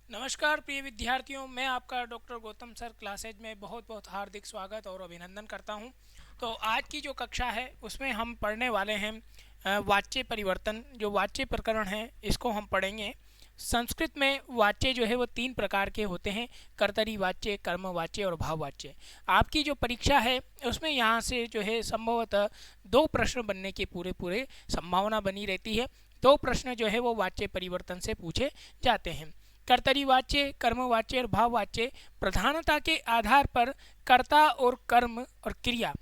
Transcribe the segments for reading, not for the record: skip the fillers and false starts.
नमस्कार प्रिय विद्यार्थियों, मैं आपका डॉक्टर गौतम सर क्लासेज में बहुत बहुत हार्दिक स्वागत और अभिनंदन करता हूं। तो आज की जो कक्षा है उसमें हम पढ़ने वाले हैं वाच्य परिवर्तन। जो वाच्य प्रकरण है इसको हम पढ़ेंगे। संस्कृत में वाच्य जो है वो तीन प्रकार के होते हैं: कर्तरी वाच्य, कर्म वाच्य और भाव वाच्य। आपकी जो परीक्षा है उसमें यहाँ से जो है संभवतः दो प्रश्न बनने की पूरे संभावना बनी रहती है। दो प्रश्न जो है वो वाच्य परिवर्तन से पूछे जाते हैं। कर्तरी वाच्य, कर्म वाच्य और भाव वाच्य प्रधानता के आधार पर कर्ता और कर्म और क्रिया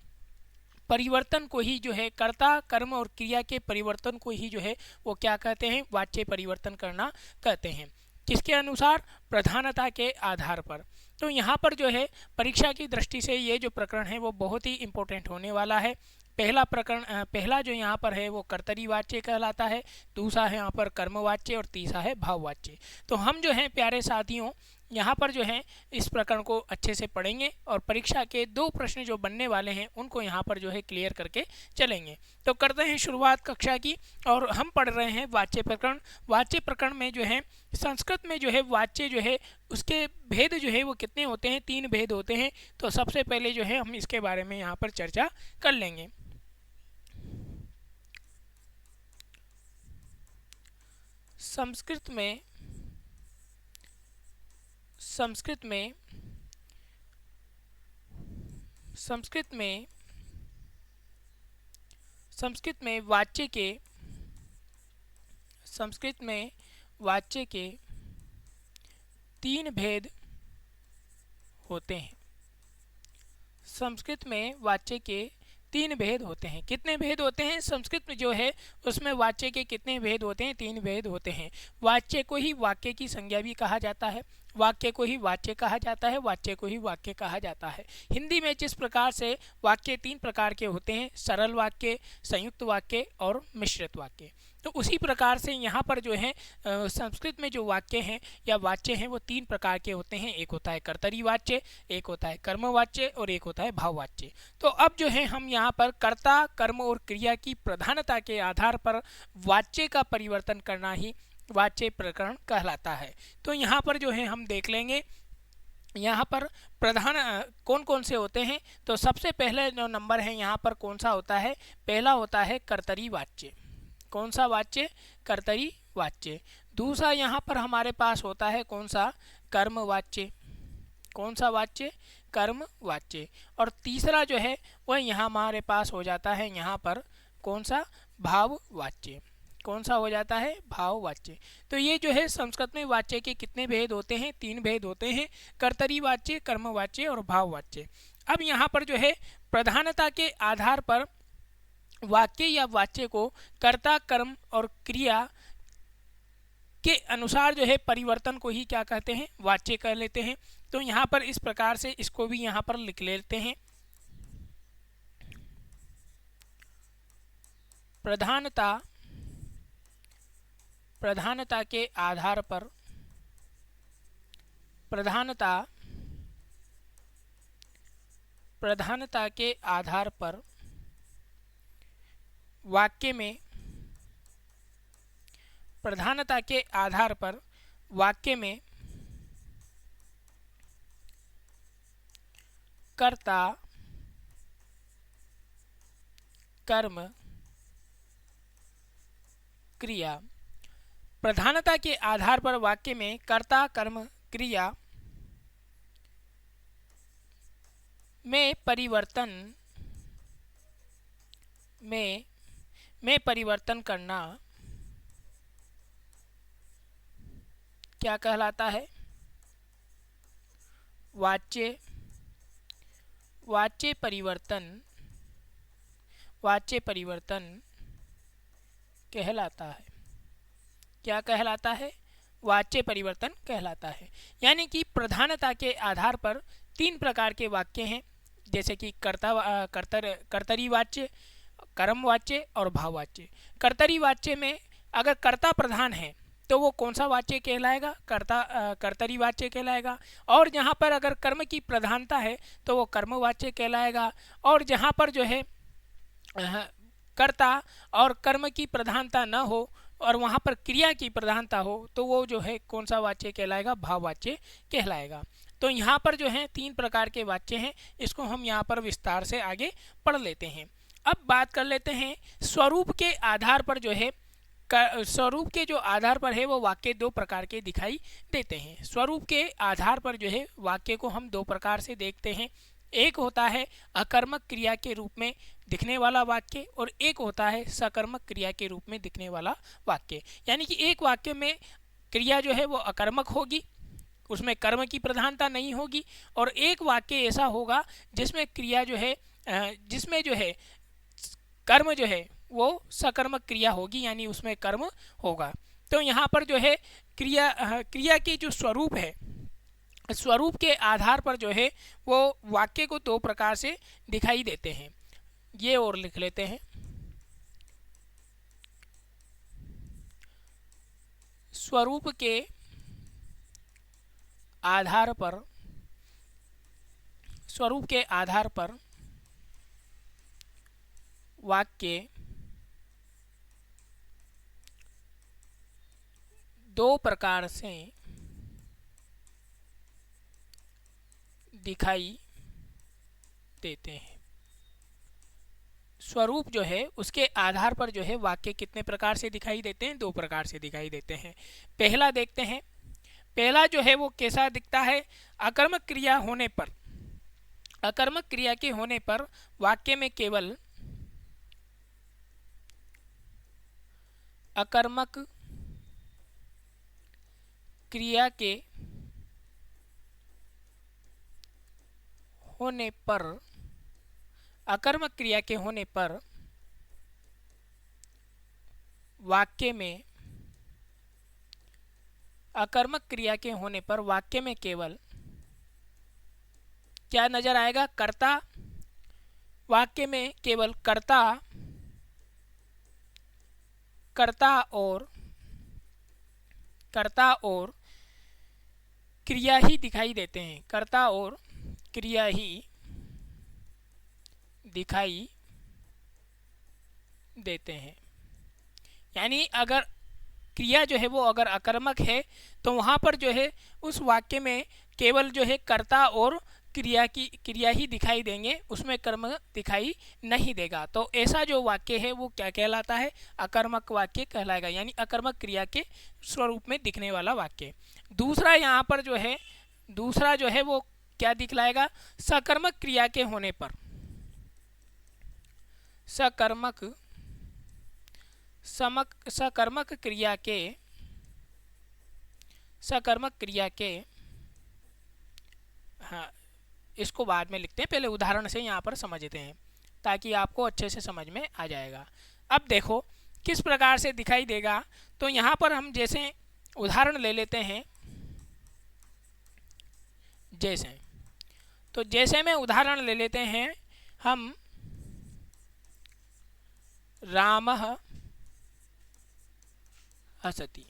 परिवर्तन को ही जो है कर्ता, कर्म और क्रिया के परिवर्तन को ही जो है वो क्या कहते हैं, वाच्य परिवर्तन करना कहते हैं। किसके अनुसार? प्रधानता के आधार पर। तो यहाँ पर जो है परीक्षा की दृष्टि से ये जो प्रकरण है वो बहुत ही इम्पोर्टेंट होने वाला है। पहला जो यहाँ पर है वो कर्तरी वाच्य कहलाता है, दूसरा है यहाँ पर कर्मवाच्य और तीसरा है भाववाच्य। तो हम जो हैं प्यारे साथियों यहाँ पर जो है इस प्रकरण को अच्छे से पढ़ेंगे और परीक्षा के दो प्रश्न जो बनने वाले हैं उनको यहाँ पर जो है क्लियर करके चलेंगे। तो करते हैं शुरुआत कक्षा की और हम पढ़ रहे हैं वाच्य प्रकरण। वाच्य प्रकरण में जो है संस्कृत में जो है वाच्य जो है उसके भेद जो है वो कितने होते हैं? तीन भेद होते हैं। तो सबसे पहले जो है हम इसके बारे में यहाँ पर चर्चा कर लेंगे। संस्कृत में संस्कृत में संस्कृत में संस्कृत में वाच्य के संस्कृत में वाच्य के तीन भेद होते हैं। संस्कृत में वाच्य के तीन भेद होते हैं। कितने भेद होते हैं? संस्कृत में जो है उसमें वाच्य के कितने भेद होते हैं? तीन भेद होते हैं। वाच्य को ही वाक्य की संज्ञा भी कहा जाता है, वाक्य को ही वाच्य कहा जाता है, वाच्य को ही वाक्य कहा जाता है। हिंदी में जिस प्रकार से वाक्य तीन प्रकार के होते हैं, सरल वाक्य, संयुक्त वाक्य और मिश्रित वाक्य, तो उसी प्रकार से यहाँ पर जो है संस्कृत में जो वाक्य हैं या वाच्य हैं वो तीन प्रकार के होते हैं। एक होता है कर्तरी वाच्य, एक होता है कर्म वाच्य और एक होता है भाव वाच्य। तो अब जो है हम यहाँ पर कर्ता, कर्म और क्रिया की प्रधानता के आधार पर वाच्य का परिवर्तन करना ही वाच्य प्रकरण कहलाता है। तो यहाँ पर जो है हम देख लेंगे यहाँ पर प्रधान कौन कौन से होते हैं। तो सबसे पहले जो नंबर है यहाँ पर कौन सा होता है? पहला होता है कर्तरी वाच्य। कौन सा वाच्य? कर्तरी वाच्य। दूसरा यहाँ पर हमारे पास होता है कौन सा? कर्म वाच्य। कौन सा वाच्य? कर्म वाच्य। और तीसरा जो है वह यहाँ हमारे पास हो जाता है यहाँ पर कौन सा? भाव वाच्य। कौन सा हो जाता है? भाव वाच्य। तो ये जो है संस्कृत में वाच्य के कितने भेद होते हैं? तीन भेद होते हैं: कर्तरी वाच्य, कर्म वाच्य और भाव वाच्य। अब यहाँ पर जो है प्रधानता के आधार पर वाक्य या वाच्य को कर्ता, कर्म और क्रिया के अनुसार जो है परिवर्तन को ही क्या कहते हैं? वाच्य कह लेते हैं। तो यहाँ पर इस प्रकार से इसको भी यहाँ पर लिख लेते हैं। प्रधानता के आधार पर प्रधानता के आधार पर वाक्य में प्रधानता के आधार पर वाक्य में कर्ता, कर्म, क्रिया। प्रधानता के आधार पर वाक्य में कर्ता, कर्म, क्रिया में परिवर्तन करना क्या कहलाता है? वाच्य परिवर्तन कहलाता है। क्या कहलाता है? वाच्य परिवर्तन कहलाता है। यानी कि प्रधानता के आधार पर तीन प्रकार के वाक्य हैं, जैसे कि कर्तरी वाच्य, कर्म वाच्य और भाव वाच्य। कर्तरी वाच्य में अगर कर्ता प्रधान है तो वो कौन सा वाच्य कहलाएगा? कर्तरी वाच्य कहलाएगा। और जहाँ पर अगर कर्म की प्रधानता है तो वो कर्म वाच्य कहलाएगा। और जहाँ पर जो है कर्ता और कर्म की प्रधानता न हो और वहाँ पर क्रिया की प्रधानता हो तो वो जो है कौन सा वाच्य कहलाएगा, भाववाच्य कहलाएगा। तो यहाँ पर जो है 3 प्रकार के वाच्य हैं, इसको हम यहाँ पर विस्तार से आगे पढ़ लेते हैं। अब बात कर लेते हैं स्वरूप के आधार पर जो है, स्वरूप के जो आधार पर है वो वाक्य 2 प्रकार के दिखाई देते हैं। स्वरूप के आधार पर जो है वाक्य को हम 2 प्रकार से देखते हैं। एक होता है अकर्मक क्रिया के रूप में दिखने वाला वाक्य और एक होता है सकर्मक क्रिया के रूप में दिखने वाला वाक्य। यानी कि एक वाक्य में क्रिया जो है वो अकर्मक होगी, उसमें कर्म की प्रधानता नहीं होगी, और एक वाक्य ऐसा होगा जिसमें क्रिया जो है जिसमें जो है कर्म जो है वो सकर्मक क्रिया होगी, यानी उसमें कर्म होगा। तो यहाँ पर जो है क्रिया के जो स्वरूप है, स्वरूप के आधार पर जो है वो वाक्य को 2 प्रकार से दिखाई देते हैं। ये और लिख लेते हैं। स्वरूप के आधार पर, स्वरूप के आधार पर वाक्य 2 प्रकार से दिखाई देते हैं। स्वरूप जो है उसके आधार पर जो है वाक्य कितने प्रकार से दिखाई देते हैं, 2 प्रकार से दिखाई देते हैं। पहला देखते हैं। पहला जो है वो कैसा दिखता है, अकर्मक क्रिया होने पर, अकर्मक क्रिया के होने पर वाक्य में केवल अकर्मक क्रिया के होने पर, अकर्मक क्रिया के होने पर वाक्य में, अकर्मक क्रिया के होने पर वाक्य में केवल क्या नजर आएगा, कर्ता। वाक्य में केवल कर्ता, कर्ता और क्रिया ही दिखाई देते हैं, कर्ता और क्रिया ही दिखाई देते हैं। यानी अगर क्रिया जो है वो अगर अकर्मक है तो वहाँ पर जो है उस वाक्य में केवल जो है कर्ता और क्रिया ही दिखाई देंगे, उसमें कर्म दिखाई नहीं देगा। तो ऐसा जो वाक्य है वो क्या कहलाता है, अकर्मक वाक्य कहलाएगा, यानी अकर्मक क्रिया के स्वरूप में दिखने वाला वाक्य। दूसरा यहाँ पर जो है, दूसरा जो है वो क्या दिखलाएगा, सकर्मक क्रिया के होने पर, सकर्मक क्रिया के, हाँ इसको बाद में लिखते हैं, पहले उदाहरण से यहाँ पर समझते हैं ताकि आपको अच्छे से समझ में आ जाएगा। अब देखो किस प्रकार से दिखाई देगा। तो यहाँ पर हम जैसे उदाहरण ले लेते हैं, जैसे में उदाहरण ले लेते हैं हम, रामः हसति,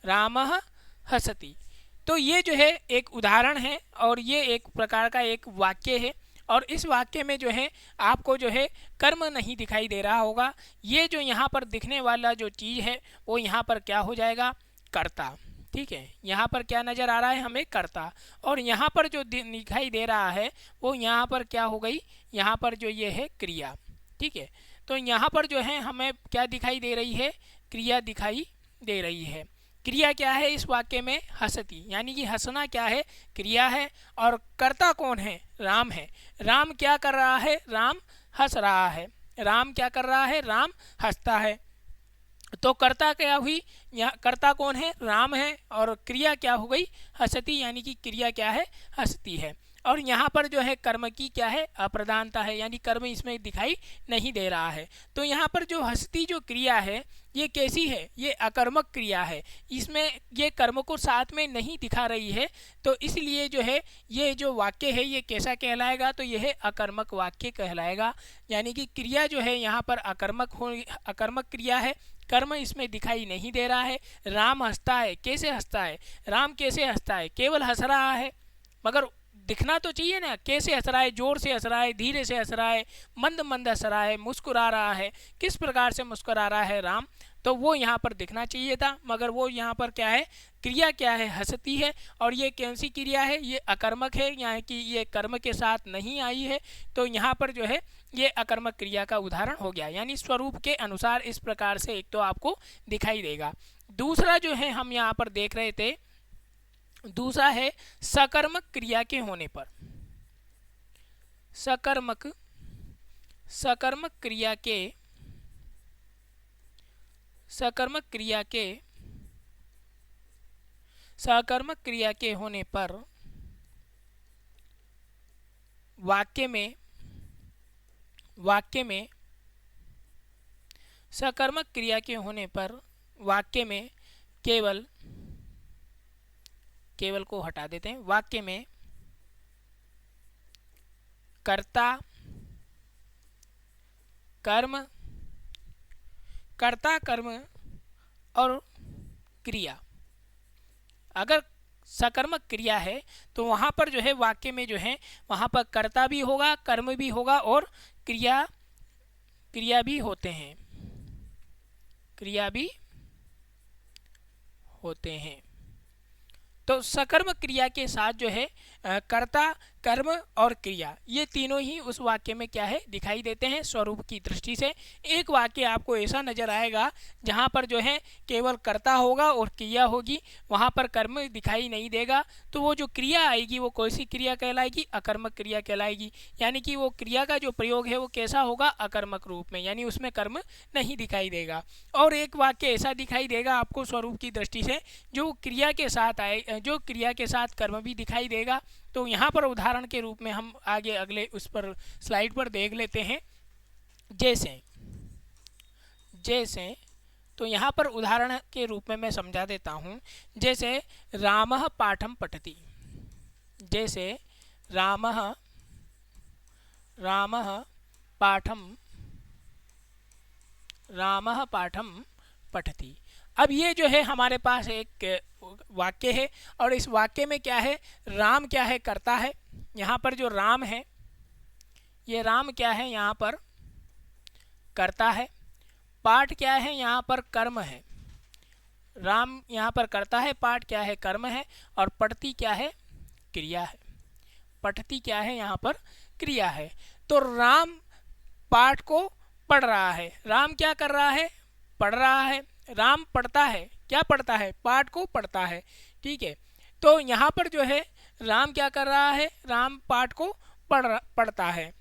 रामः हसति। तो ये जो है एक उदाहरण है और ये एक प्रकार का एक वाक्य है, और इस वाक्य में जो है आपको जो है कर्म नहीं दिखाई दे रहा होगा। ये जो यहाँ पर दिखने वाला जो चीज़ है वो यहाँ पर क्या हो जाएगा, कर्ता। ठीक है, यहाँ पर क्या नज़र आ रहा है हमें, कर्ता। और यहाँ पर जो दिखाई दे रहा है वो यहाँ पर क्या हो गई, यहाँ पर जो ये है क्रिया। ठीक है, तो यहाँ पर जो है हमें क्या दिखाई दे रही है, क्रिया दिखाई दे रही है। क्रिया क्या है इस वाक्य में, हसती, यानी कि हंसना क्या है, क्रिया है, और कर्ता कौन है, राम है। राम क्या कर रहा है, राम हंस रहा है। राम क्या कर रहा है, राम हंसता है। तो कर्ता क्या हुई, यहाँ कर्ता कौन है, राम है, और क्रिया क्या हो गई, हंसती, यानी कि क्रिया क्या है, हंसती है। और यहाँ पर जो है कर्म की क्या है, अप्रधानता है, यानी कर्म इसमें दिखाई नहीं दे रहा है। तो यहाँ पर जो हंसती जो क्रिया है ये कैसी है, ये अकर्मक क्रिया है, इसमें ये कर्म को साथ में नहीं दिखा रही है। तो इसलिए जो है ये जो वाक्य है ये कैसा कहलाएगा, तो यह अकर्मक वाक्य कहलाएगा। यानी कि क्रिया जो है यहाँ पर अकर्मक क्रिया है, कर्म इसमें दिखाई नहीं दे रहा है। राम हंसता है, कैसे हंसता है, राम कैसे हंसता है, केवल हंस रहा है, मगर दिखना तो चाहिए ना, कैसे हंस रहा है, जोर से हंस रहा है, धीरे से हंस रहा है, मंद मंद हंस रहा है, मुस्कुरा रहा है, किस प्रकार से मुस्कुरा रहा है, राम तो वो यहाँ पर दिखना चाहिए था, मगर वो यहाँ पर क्या है, क्रिया क्या है, हंसती है। और ये कौन सी क्रिया है, ये अकर्मक है, यानी कि ये कर्म के साथ नहीं आई है। तो यहाँ पर जो है ये अकर्मक क्रिया का उदाहरण हो गया, यानी स्वरूप के अनुसार इस प्रकार से एक तो आपको दिखाई देगा। दूसरा जो है हम यहाँ पर देख रहे थे, दूसरा है सकर्मक क्रिया के होने पर। सकर्मक सकर्मक क्रिया के सकर्मक क्रिया के सकर्मक क्रिया के होने पर वाक्य में सकर्मक क्रिया के होने पर वाक्य में केवल को हटा देते हैं। वाक्य में कर्ता कर्म और क्रिया, अगर सकर्मक क्रिया है तो वहाँ पर जो है वाक्य में जो है वहाँ पर कर्ता भी होगा, कर्म भी होगा और क्रिया भी होते हैं, तो सकर्मक क्रिया के साथ जो है कर्ता, कर्म और क्रिया, ये तीनों ही उस वाक्य में क्या है, दिखाई देते हैं स्वरूप की दृष्टि से। एक वाक्य आपको ऐसा नजर आएगा जहाँ पर जो है केवल कर्ता होगा और क्रिया होगी, वहाँ पर कर्म दिखाई नहीं देगा, तो वो जो क्रिया आएगी वो कौन सी क्रिया कहलाएगी, अकर्मक क्रिया कहलाएगी। यानी कि वो क्रिया का जो प्रयोग है वो कैसा होगा, अकर्मक रूप में, यानी उसमें कर्म नहीं दिखाई देगा। और एक वाक्य ऐसा दिखाई देगा आपको स्वरूप की दृष्टि से जो क्रिया के साथ आए, जो क्रिया के साथ कर्म भी दिखाई देगा। तो यहाँ पर उदाहरण के रूप में हम आगे अगले उस पर स्लाइड पर देख लेते हैं। जैसे तो यहाँ पर उदाहरण के रूप में मैं समझा देता हूँ। जैसे रामः पाठम पठति, जैसे रामः पाठम पठति। अब ये जो है हमारे पास एक वाक्य है और इस वाक्य में क्या है, राम क्या है, करता है। यहाँ पर जो राम है, ये राम क्या है, यहाँ पर करता है। पाठ क्या है, यहाँ पर कर्म है। राम यहाँ पर करता है, पाठ क्या है, कर्म है, और पठती क्या है, क्रिया है। पठती क्या है, यहाँ पर क्रिया है। तो राम पाठ को पढ़ रहा है, राम क्या कर रहा है, पढ़ रहा है। राम पढ़ता है, क्या पढ़ता है, पाठ को पढ़ता है, ठीक है। तो यहाँ पर जो है राम क्या कर रहा है, राम पाठ को पढ़ता है।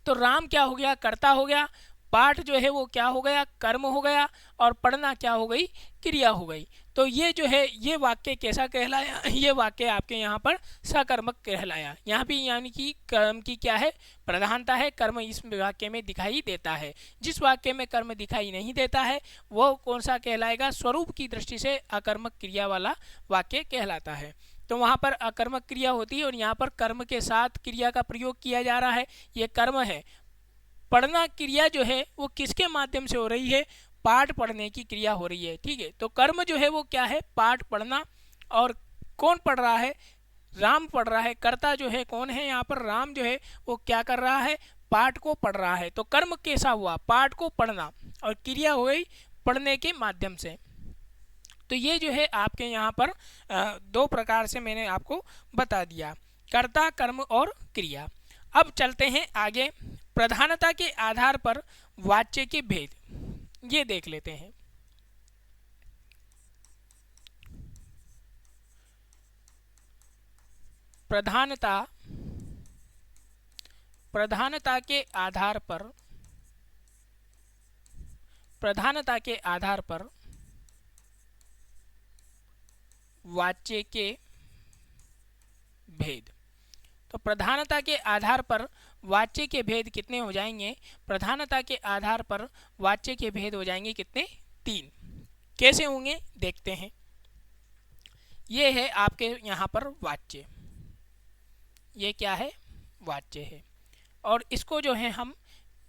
तो राम क्या हो गया, कर्ता हो गया, पाठ जो है वो क्या हो गया, कर्म हो गया, और पढ़ना क्या हो गई, क्रिया हो गई। तो ये जो है ये वाक्य कैसा कहलाया, ये वाक्य आपके यहाँ पर सकर्मक कहलाया। यहाँ भी यानी कि कर्म की क्या है, प्रधानता है, कर्म इस वाक्य में दिखाई देता है। जिस वाक्य में कर्म दिखाई नहीं देता है वो कौन सा कहलाएगा, स्वरूप की दृष्टि से अकर्मक क्रिया वाला वाक्य कहलाता है। तो वहाँ पर अकर्मक क्रिया होती है और यहाँ पर कर्म के साथ क्रिया का प्रयोग किया जा रहा है। ये कर्म है। पढ़ना क्रिया जो है वो किसके माध्यम से हो रही है, पाठ पढ़ने की क्रिया हो रही है, ठीक है। तो कर्म जो है वो क्या है, पाठ पढ़ना, और कौन पढ़ रहा है, राम पढ़ रहा है। कर्ता जो है कौन है, यहाँ पर राम जो है वो क्या कर रहा है, पाठ को पढ़ रहा है। तो कर्म कैसा हुआ, पाठ को पढ़ना, और क्रिया हो गई पढ़ने के माध्यम से। तो ये जो है आपके यहाँ पर दो प्रकार से मैंने आपको बता दिया, कर्ता, कर्म और क्रिया। अब चलते हैं आगे, प्रधानता के आधार पर वाच्य के भेद, ये देख लेते हैं। प्रधानता के आधार पर वाच्य के भेद। तो प्रधानता के आधार पर वाच्य के भेद कितने हो जाएंगे, प्रधानता के आधार पर वाच्य के भेद हो जाएंगे कितने, 3। कैसे होंगे देखते हैं। ये है आपके यहाँ पर वाच्य, ये क्या है, वाच्य है, और इसको जो है हम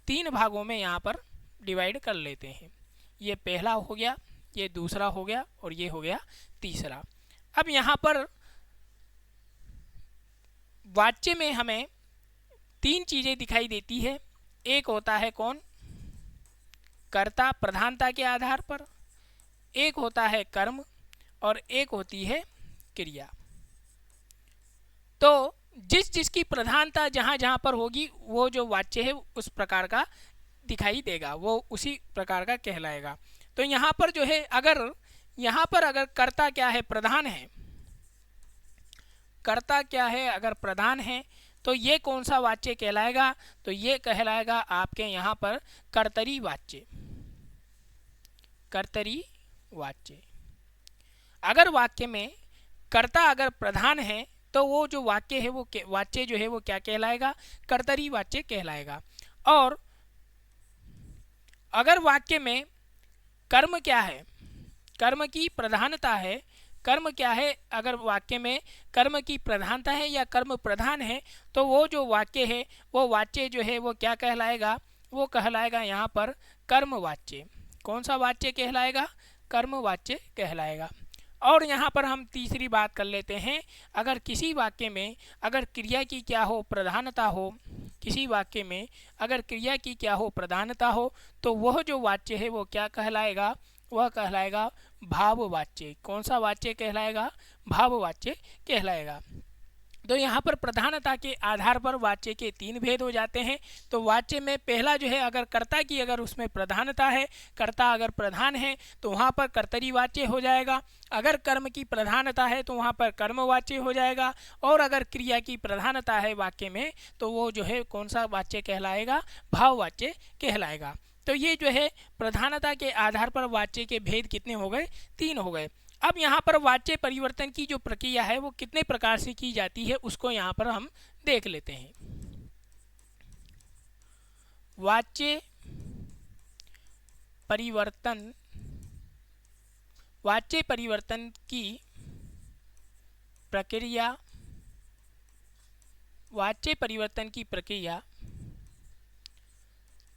3 भागों में यहाँ पर डिवाइड कर लेते हैं। ये पहला हो गया, ये दूसरा हो गया, और ये हो गया तीसरा। अब यहाँ पर वाच्य में हमें 3 चीज़ें दिखाई देती है। एक होता है कौन, कर्ता प्रधानता के आधार पर, एक होता है कर्म और एक होती है क्रिया। तो जिस जिसकी प्रधानता जहाँ जहाँ पर होगी वो जो वाच्य है उस प्रकार का दिखाई देगा, वो उसी प्रकार का कहलाएगा। तो यहाँ पर जो है अगर कर्ता क्या है, प्रधान है, कर्ता क्या है अगर प्रधान है तो ये कौन सा वाच्य कहलाएगा, तो ये कहलाएगा आपके यहाँ पर कर्तरी वाच्य। कर्तरी वाच्य। अगर वाक्य में कर्ता अगर प्रधान है तो वो जो वाक्य है वो वाच्य जो है वो क्या कहलाएगा, कर्तरी वाच्य कहलाएगा। और अगर वाक्य में कर्म क्या है, कर्म की प्रधानता है, कर्म क्या है, अगर वाक्य में कर्म की प्रधानता है या कर्म प्रधान है तो वो जो वाक्य है वो वाच्य जो है वो क्या कहलाएगा, वो कहलाएगा यहाँ पर कर्म वाच्य। कौन सा वाच्य कहलाएगा, कर्म वाच्य कहलाएगा। और यहाँ पर हम तीसरी बात कर लेते हैं, अगर किसी वाक्य में अगर क्रिया की क्या हो, प्रधानता हो, किसी वाक्य में अगर क्रिया की क्या हो, प्रधानता हो, तो वह जो वाच्य है वो क्या कहलाएगा, वह कहलाएगा भाववाच्य। कौन सा वाच्य कहलाएगा, भाववाच्य कहलाएगा। तो यहाँ पर प्रधानता के आधार पर वाच्य के तीन भेद हो जाते हैं। तो वाच्य में पहला जो है अगर कर्ता की अगर उसमें प्रधानता है, कर्ता अगर प्रधान है तो वहाँ पर कर्तरी वाच्य हो जाएगा। अगर कर्म की प्रधानता है तो वहाँ पर कर्म वाच्य हो जाएगा। और अगर क्रिया की प्रधानता है वाक्य में तो वो जो है कौन सा वाच्य कहलाएगा, भाववाच्य कहलाएगा। तो ये जो है प्रधानता के आधार पर वाच्य के भेद कितने हो गए, तीन हो गए। अब यहाँ पर वाच्य परिवर्तन की जो प्रक्रिया है वो कितने प्रकार से की जाती है उसको यहाँ पर हम देख लेते हैं। वाच्य परिवर्तन, वाच्य परिवर्तन की प्रक्रिया, वाच्य परिवर्तन की प्रक्रिया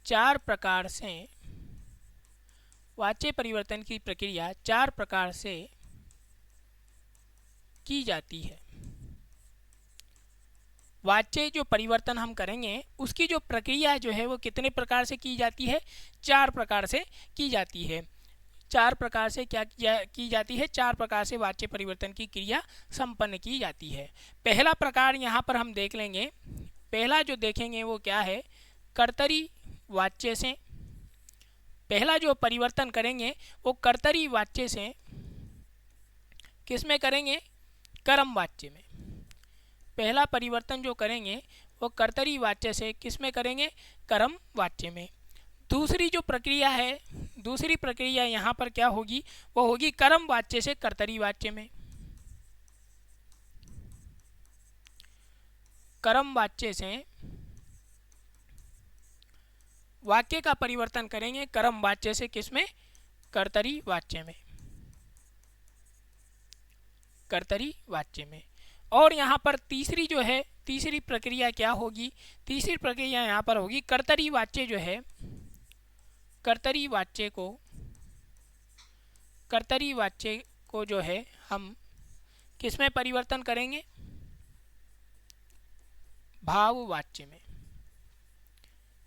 चार प्रकार से, वाच्य परिवर्तन की प्रक्रिया चार प्रकार से की जाती है। वाच्य जो परिवर्तन हम करेंगे उसकी जो प्रक्रिया जो है वो कितने प्रकार से की जाती है, चार प्रकार से की जाती है। चार प्रकार से क्या की जाती है, चार प्रकार से वाच्य परिवर्तन की क्रिया संपन्न की जाती है। पहला प्रकार यहाँ पर हम देख लेंगे, पहला जो देखेंगे वो क्या है, कर्तरी वाच्य से। पहला जो परिवर्तन करेंगे वो कर्तरी वाच्य से किसमें करेंगे, कर्म वाच्य में। पहला परिवर्तन जो करेंगे वो कर्तरी वाच्य से किसमें करेंगे, कर्म वाच्य में। दूसरी जो प्रक्रिया है, दूसरी प्रक्रिया यहाँ पर क्या होगी, वो होगी कर्म वाच्य से कर्तरी वाच्य में। कर्म वाच्य से वाक्य का परिवर्तन करेंगे कर्म वाच्य से किसमें, कर्तरी वाच्य में, कर्तरी वाच्य में। और यहाँ पर तीसरी जो है, तीसरी प्रक्रिया क्या होगी, तीसरी प्रक्रिया यहाँ पर होगी कर्तरी वाच्य जो है, कर्तरी वाच्य को, कर्तरी वाच्य को जो है हम किसमें परिवर्तन करेंगे, भाव वाच्य में।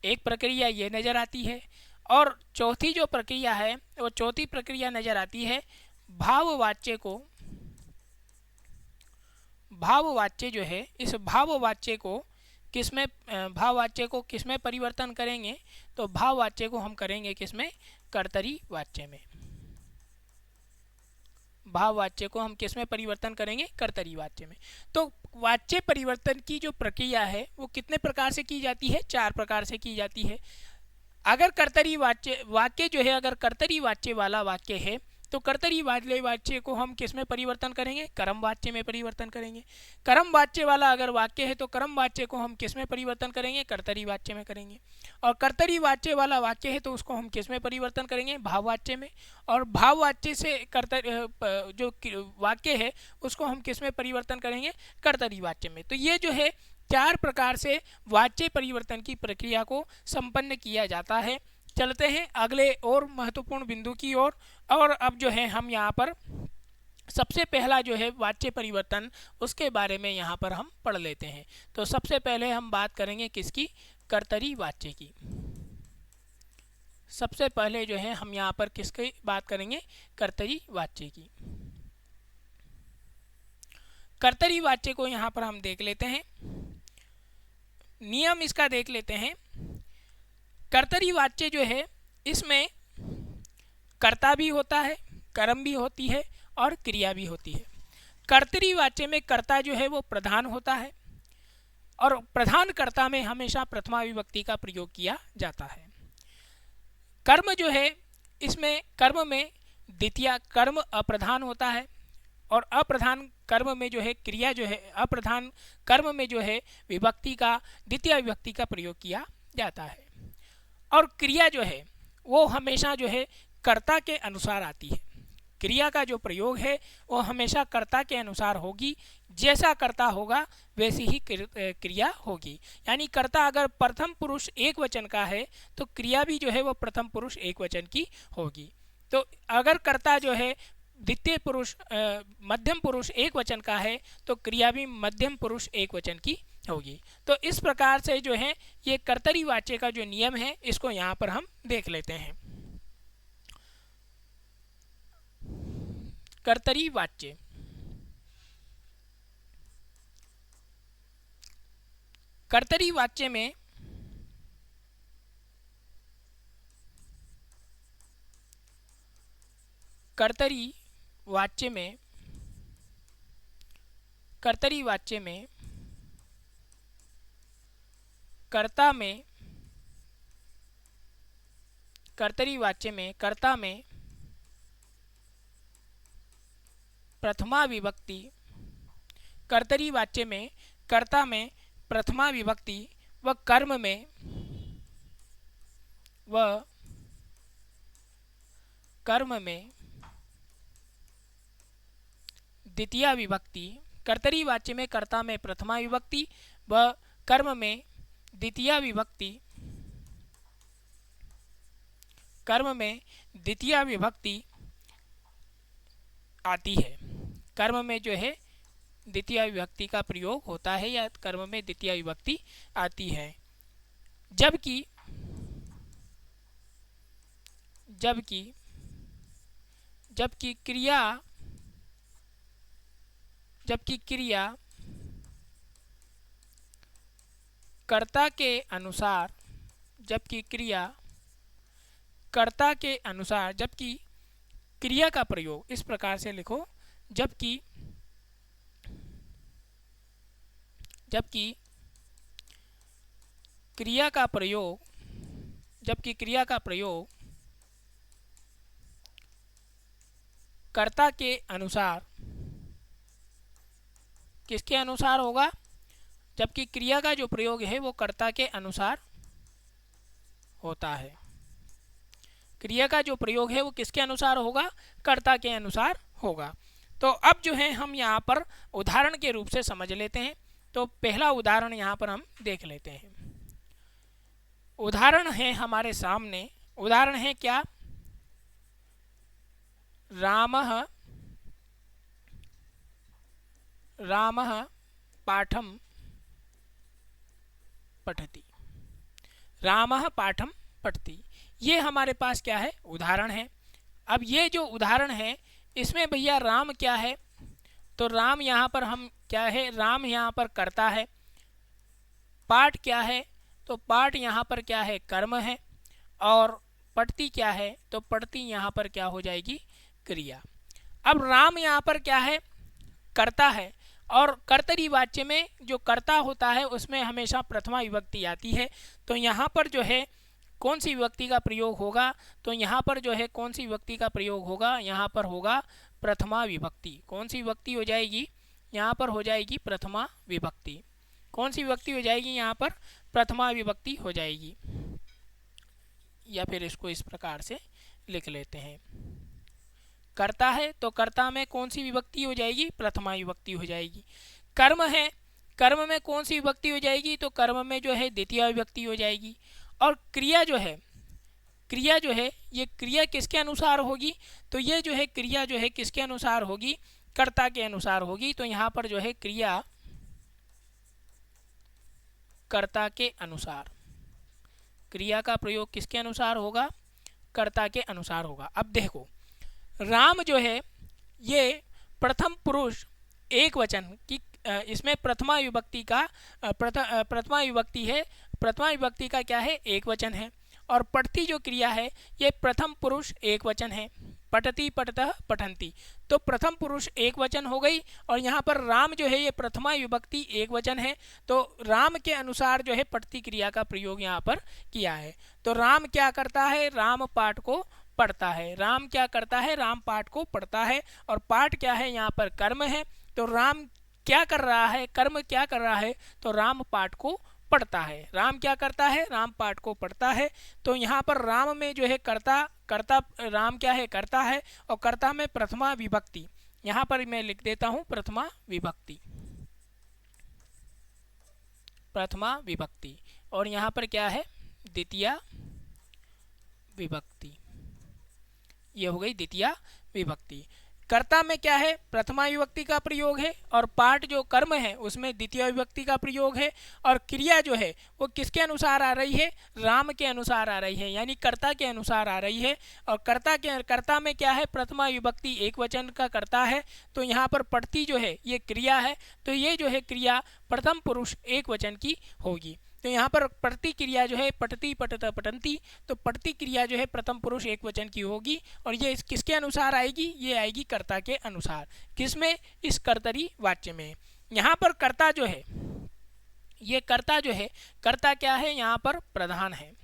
एक प्रक्रिया ये नज़र आती है। और चौथी जो प्रक्रिया है वो चौथी प्रक्रिया नज़र आती है भाववाच्य को, भाववाच्य जो है इस भाववाच्य को किसमें, भाववाच्य को किसमें परिवर्तन करेंगे, तो भाववाच्य को हम करेंगे किसमें, कर्तरी वाच्य में। भाववाच्य को हम किसमें परिवर्तन करेंगे, कर्तरी वाच्य में। तो वाच्य परिवर्तन की जो प्रक्रिया है वो कितने प्रकार से की जाती है, चार प्रकार से की जाती है। अगर कर्तरी वाक्य जो है अगर कर्तरी वाच्य वाला वाक्य है तो कर्तरी वाले वाच्य को हम किसमें परिवर्तन करेंगे, कर्म वाच्य में परिवर्तन करेंगे। कर्म वाच्य वाला अगर वाक्य है तो कर्म वाच्य को हम किसमें परिवर्तन करेंगे, कर्तरी वाच्य में करेंगे। और कर्तरी वाच्य वाला वाक्य है तो उसको हम किसमें परिवर्तन करेंगे, भाववाच्य में। और भाववाच्य से जो वाक्य है उसको हम किसमें परिवर्तन करेंगे, कर्तरी वाच्य में। तो ये जो है चार प्रकार से वाच्य परिवर्तन की प्रक्रिया को संपन्न किया जाता है। चलते हैं अगले और महत्वपूर्ण बिंदु की ओर। और अब जो है हम यहाँ पर सबसे पहला जो है वाच्य परिवर्तन उसके बारे में यहाँ पर हम पढ़ लेते हैं। तो सबसे पहले हम बात करेंगे किसकी, कर्तरी वाच्य की। सबसे पहले जो है हम यहाँ पर किसकी बात करेंगे, कर्तरी वाच्य की। कर्तरी वाच्य को यहाँ पर हम देख लेते हैं, नियम इसका देख लेते हैं। कर्तरी वाच्य जो है इसमें कर्ता भी होता है, कर्म भी होती है और क्रिया भी होती है। कर्तरी वाच्य में कर्ता जो है वो प्रधान होता है और प्रधान कर्ता में हमेशा प्रथमा विभक्ति का प्रयोग किया जाता है। कर्म जो है इसमें कर्म में द्वितीय कर्म अप्रधान होता है और अप्रधान कर्म में जो है क्रिया जो है, अप्रधान कर्म में जो है विभक्ति का द्वितीय विभक्ति का प्रयोग किया जाता है। और क्रिया जो है वो हमेशा जो है कर्ता के अनुसार आती है। क्रिया का जो प्रयोग है वो हमेशा कर्ता के अनुसार होगी, जैसा कर्ता होगा वैसी ही क्रिया होगी। यानी कर्ता अगर प्रथम पुरुष एक वचन का है तो क्रिया भी जो है वो प्रथम पुरुष एक वचन की होगी। तो अगर कर्ता जो है द्वितीय पुरुष मध्यम पुरुष एक वचन का है तो क्रिया भी मध्यम पुरुष एक वचन की होगी। तो इस प्रकार से जो है ये कर्तरी वाच्य का जो नियम है इसको यहाँ पर हम देख लेते हैं। कर्तरी वाच्य, कर्तरी वाच्य में कर्तरी वाच्य में कर्तरी वाच्य में कर्ता में कर्तरी वाच्य में कर्ता में प्रथमा विभक्ति, कर्तरी वाच्य में कर्ता में प्रथमा विभक्ति व कर्म में द्वितीय विभक्ति, कर्तरी वाच्य में कर्ता में प्रथमा विभक्ति व कर्म में द्वितीय विभक्ति, कर्म में द्वितीय विभक्ति आती है। कर्म में जो है द्वितीय विभक्ति का प्रयोग होता है या कर्म में द्वितीय विभक्ति आती है। जबकि क्रिया कर्ता के अनुसार, जबकि क्रिया का प्रयोग इस प्रकार से लिखो, जबकि क्रिया का प्रयोग कर्ता के अनुसार, किसके अनुसार होगा, जबकि क्रिया का जो प्रयोग है वो कर्ता के अनुसार होता है। क्रिया का जो प्रयोग है वो किसके अनुसार होगा, कर्ता के अनुसार होगा। तो अब जो है हम यहाँ पर उदाहरण के रूप से समझ लेते हैं। तो पहला उदाहरण यहाँ पर हम देख लेते हैं। उदाहरण है हमारे सामने, उदाहरण है क्या, रामः पाठं पठति, रामः पाठं पठति। ये हमारे पास क्या है, उदाहरण है। अब ये जो उदाहरण है इसमें भैया राम क्या है, तो राम यहाँ पर हम क्या है, राम यहाँ पर कर्ता है। पाठ क्या है, तो पाठ यहाँ पर क्या है, कर्म है। और पठति क्या है, तो पठति यहाँ पर क्या हो जाएगी, क्रिया। अब राम यहाँ पर क्या है, कर्ता है और कर्तरी वाच्य में जो कर्ता होता है उसमें हमेशा प्रथमा विभक्ति आती है। तो यहाँ पर जो है कौन सी विभक्ति का प्रयोग होगा, तो यहाँ पर जो है कौन सी विभक्ति का प्रयोग होगा, यहाँ पर होगा प्रथमा विभक्ति। कौन सी विभक्ति हो जाएगी, यहाँ पर हो जाएगी प्रथमा विभक्ति। कौन सी विभक्ति हो जाएगी, यहाँ पर प्रथमा विभक्ति हो जाएगी। या फिर इसको इस प्रकार से लिख लेते हैं, कर्ता है तो कर्ता में कौन सी विभक्ति हो जाएगी, प्रथमा विभक्ति हो जाएगी। कर्म है, कर्म में कौन सी विभक्ति हो जाएगी, तो कर्म में जो है द्वितीय विभक्ति हो जाएगी। और क्रिया जो है, ये क्रिया किसके अनुसार होगी, तो ये जो है क्रिया जो है किसके अनुसार होगी, कर्ता के अनुसार होगी। तो यहाँ पर जो है क्रिया कर्ता के अनुसार, क्रिया का प्रयोग किसके अनुसार होगा, कर्ता के अनुसार होगा। अब देखो राम जो है ये प्रथम पुरुष एक वचन की, इसमें प्रथमा विभक्ति का प्रथमा विभक्ति है, प्रथमा विभक्ति का क्या है, एक वचन है। और पठती जो क्रिया है ये प्रथम पुरुष एक वचन है, पठती पठतः पठन्ति, तो प्रथम पुरुष एक वचन हो गई। और यहाँ पर राम जो है ये प्रथमा विभक्ति एक वचन है, तो राम के अनुसार जो है पठती क्रिया का प्रयोग यहाँ पर किया है। तो राम क्या करता है, राम पाठ को पढ़ता है। राम क्या करता है, राम पाठ को पढ़ता है। और पाठ क्या है, यहाँ पर कर्म है। तो राम क्या कर रहा है, कर्म क्या कर रहा है, तो राम पाठ को पढ़ता है। राम क्या करता है, राम पाठ को पढ़ता है। तो यहाँ पर राम में जो है कर्ता, कर्ता राम क्या है, कर्ता है। और कर्ता में प्रथमा विभक्ति, यहाँ पर मैं लिख देता हूँ प्रथमा विभक्ति, प्रथमा विभक्ति। और यहाँ पर क्या है, द्वितीया विभक्ति, ये हो गई द्वितीया विभक्ति। कर्ता में क्या है, प्रथमा विभक्ति का प्रयोग है। और पाठ जो कर्म है उसमें द्वितीय विभक्ति का प्रयोग है। और क्रिया जो है वो किसके अनुसार आ रही है, राम के अनुसार आ रही है, यानी कर्ता के अनुसार आ रही है। और कर्ता में क्या है, प्रथमा विभक्ति एक वचन का कर्ता है। तो यहाँ पर पठती जो है ये क्रिया है, तो ये जो है क्रिया प्रथम पुरुष एक वचन की होगी। तो यहाँ पर पठती क्रिया जो है पठती पठतः पठन्ति, तो पठती क्रिया जो है प्रथम पुरुष एक वचन की होगी। और ये किसके अनुसार आएगी, ये आएगी कर्ता के अनुसार। किसमें, इस कर्तरी वाच्य में। यहाँ पर कर्ता जो है, ये कर्ता जो है, कर्ता क्या है, यहाँ पर प्रधान है।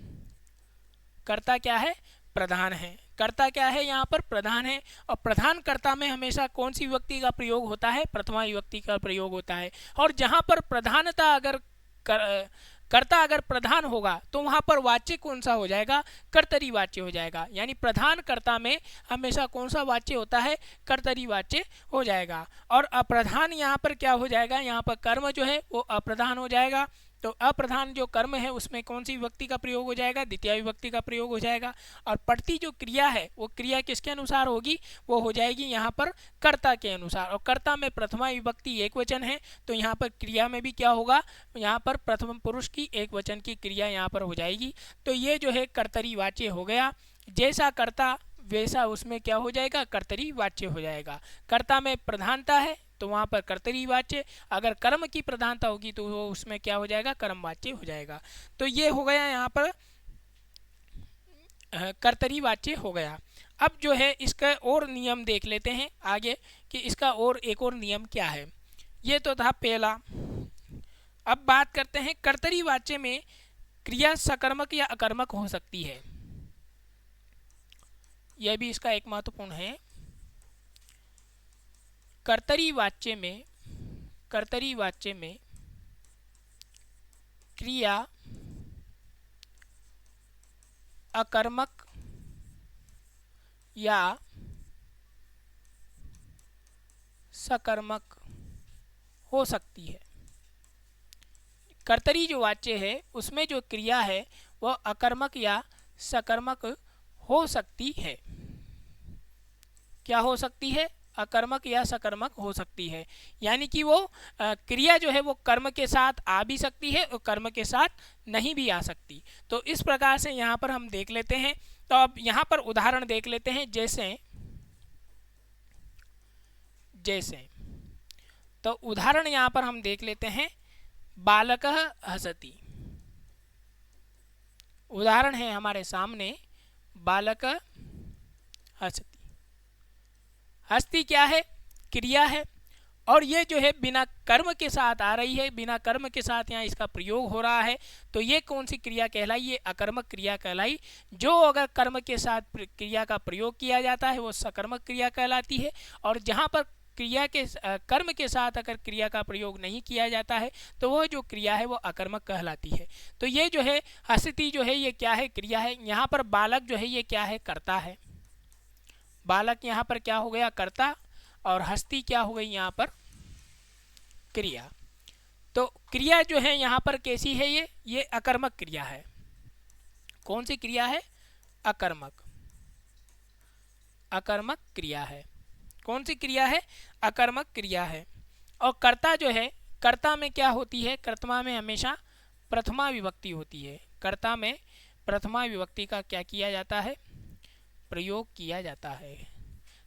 कर्ता क्या है, प्रधान है। कर्ता क्या है, यहाँ पर प्रधान है। और प्रधान कर्ता में हमेशा कौन सी विभक्ति का प्रयोग होता है, प्रथमा विभक्ति का प्रयोग होता है। और जहाँ पर प्रधानता अगर कर्ता अगर प्रधान होगा तो वहां पर वाच्य कौन सा हो जाएगा, कर्तरी वाच्य हो जाएगा। यानी प्रधान कर्ता में हमेशा कौन सा वाच्य होता है, कर्तरी वाच्य हो जाएगा। और अप्रधान यहाँ पर क्या हो जाएगा, यहाँ पर कर्म जो है वो अप्रधान हो जाएगा। तो अप्रधान जो कर्म है उसमें कौन सी विभक्ति का प्रयोग हो जाएगा, द्वितीय विभक्ति का प्रयोग हो जाएगा। और पठती जो क्रिया है वो क्रिया किसके अनुसार होगी, वो हो जाएगी यहाँ पर कर्ता के अनुसार। और कर्ता में प्रथमा विभक्ति एक वचन है, तो यहाँ पर क्रिया में भी क्या होगा, यहाँ पर प्रथम पुरुष की एक वचन की क्रिया यहाँ पर हो जाएगी। तो ये जो है कर्तरी वाच्य हो गया। जैसा कर्ता वैसा उसमें क्या हो जाएगा, कर्तरी वाच्य हो जाएगा। कर्ता में प्रधानता है तो वहाँ पर कर्तरी वाच्य, अगर कर्म की प्रधानता होगी तो वो उसमें क्या हो जाएगा, कर्म वाच्य हो जाएगा। तो ये हो गया यहाँ पर कर्तरी वाच्य हो गया। अब जो है इसका और नियम देख लेते हैं आगे कि इसका और एक और नियम क्या है। ये तो था पहला। अब बात करते हैं कर्तरी वाच्य में क्रिया सकर्मक या अकर्मक हो सकती है। यह भी इसका एक महत्वपूर्ण है। कर्तरी वाच्य में क्रिया अकर्मक या सकर्मक हो सकती है। कर्तरी जो वाच्य है उसमें जो क्रिया है वह अकर्मक या सकर्मक हो सकती है। क्या हो सकती है, अकर्मक या सकर्मक हो सकती है। यानी कि वो क्रिया जो है वो कर्म के साथ आ भी सकती है और कर्म के साथ नहीं भी आ सकती। तो इस प्रकार से यहाँ पर हम देख लेते हैं। तो अब यहाँ पर उदाहरण देख लेते हैं। जैसे तो उदाहरण यहाँ पर हम देख लेते हैं, बालकः हसति। उदाहरण है हमारे सामने, बालकः हसति। हस्ती क्या है, क्रिया है। और ये जो है बिना कर्म के साथ आ रही है, बिना कर्म के साथ यहाँ इसका प्रयोग हो रहा है। तो ये कौन सी क्रिया कहलाई, ये अकर्मक क्रिया कहलाई। जो अगर कर्म के साथ क्रिया का प्रयोग किया जाता है वो सकर्मक क्रिया कहलाती है। और जहाँ पर क्रिया के कर्म के साथ अगर क्रिया का प्रयोग नहीं किया जाता है तो वह जो क्रिया है वो अकर्मक कहलाती है। तो ये जो है हसति जो है ये क्या है, क्रिया है। यहाँ पर बालक जो है ये क्या है, कर्ता है। बालक यहाँ पर क्या हो गया, कर्ता। और हस्ती क्या हो गई यहाँ पर, क्रिया। तो क्रिया जो है यहाँ पर कैसी है, ये अकर्मक क्रिया है। कौन सी क्रिया है, अकर्मक। अकर्मक क्रिया है। कौन सी क्रिया है, अकर्मक क्रिया है। और कर्ता जो है, कर्ता में क्या होती है, कर्ता में हमेशा प्रथमा विभक्ति होती है। कर्ता में प्रथमा विभक्ति का क्या किया जाता है, प्रयोग किया जाता है।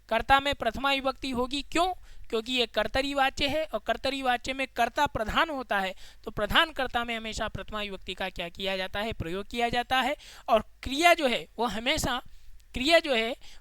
कर्ता में प्रथमा विभक्ति होगी, क्यों? क्योंकि ये कर्तरी वाच्य है और कर्तरी वाच्य में कर्ता प्रधान होता है, तो प्रधान कर्ता में हमेशा प्रथमा विभक्ति का क्या किया जाता है? प्रयोग किया जाता है। और क्रिया जो है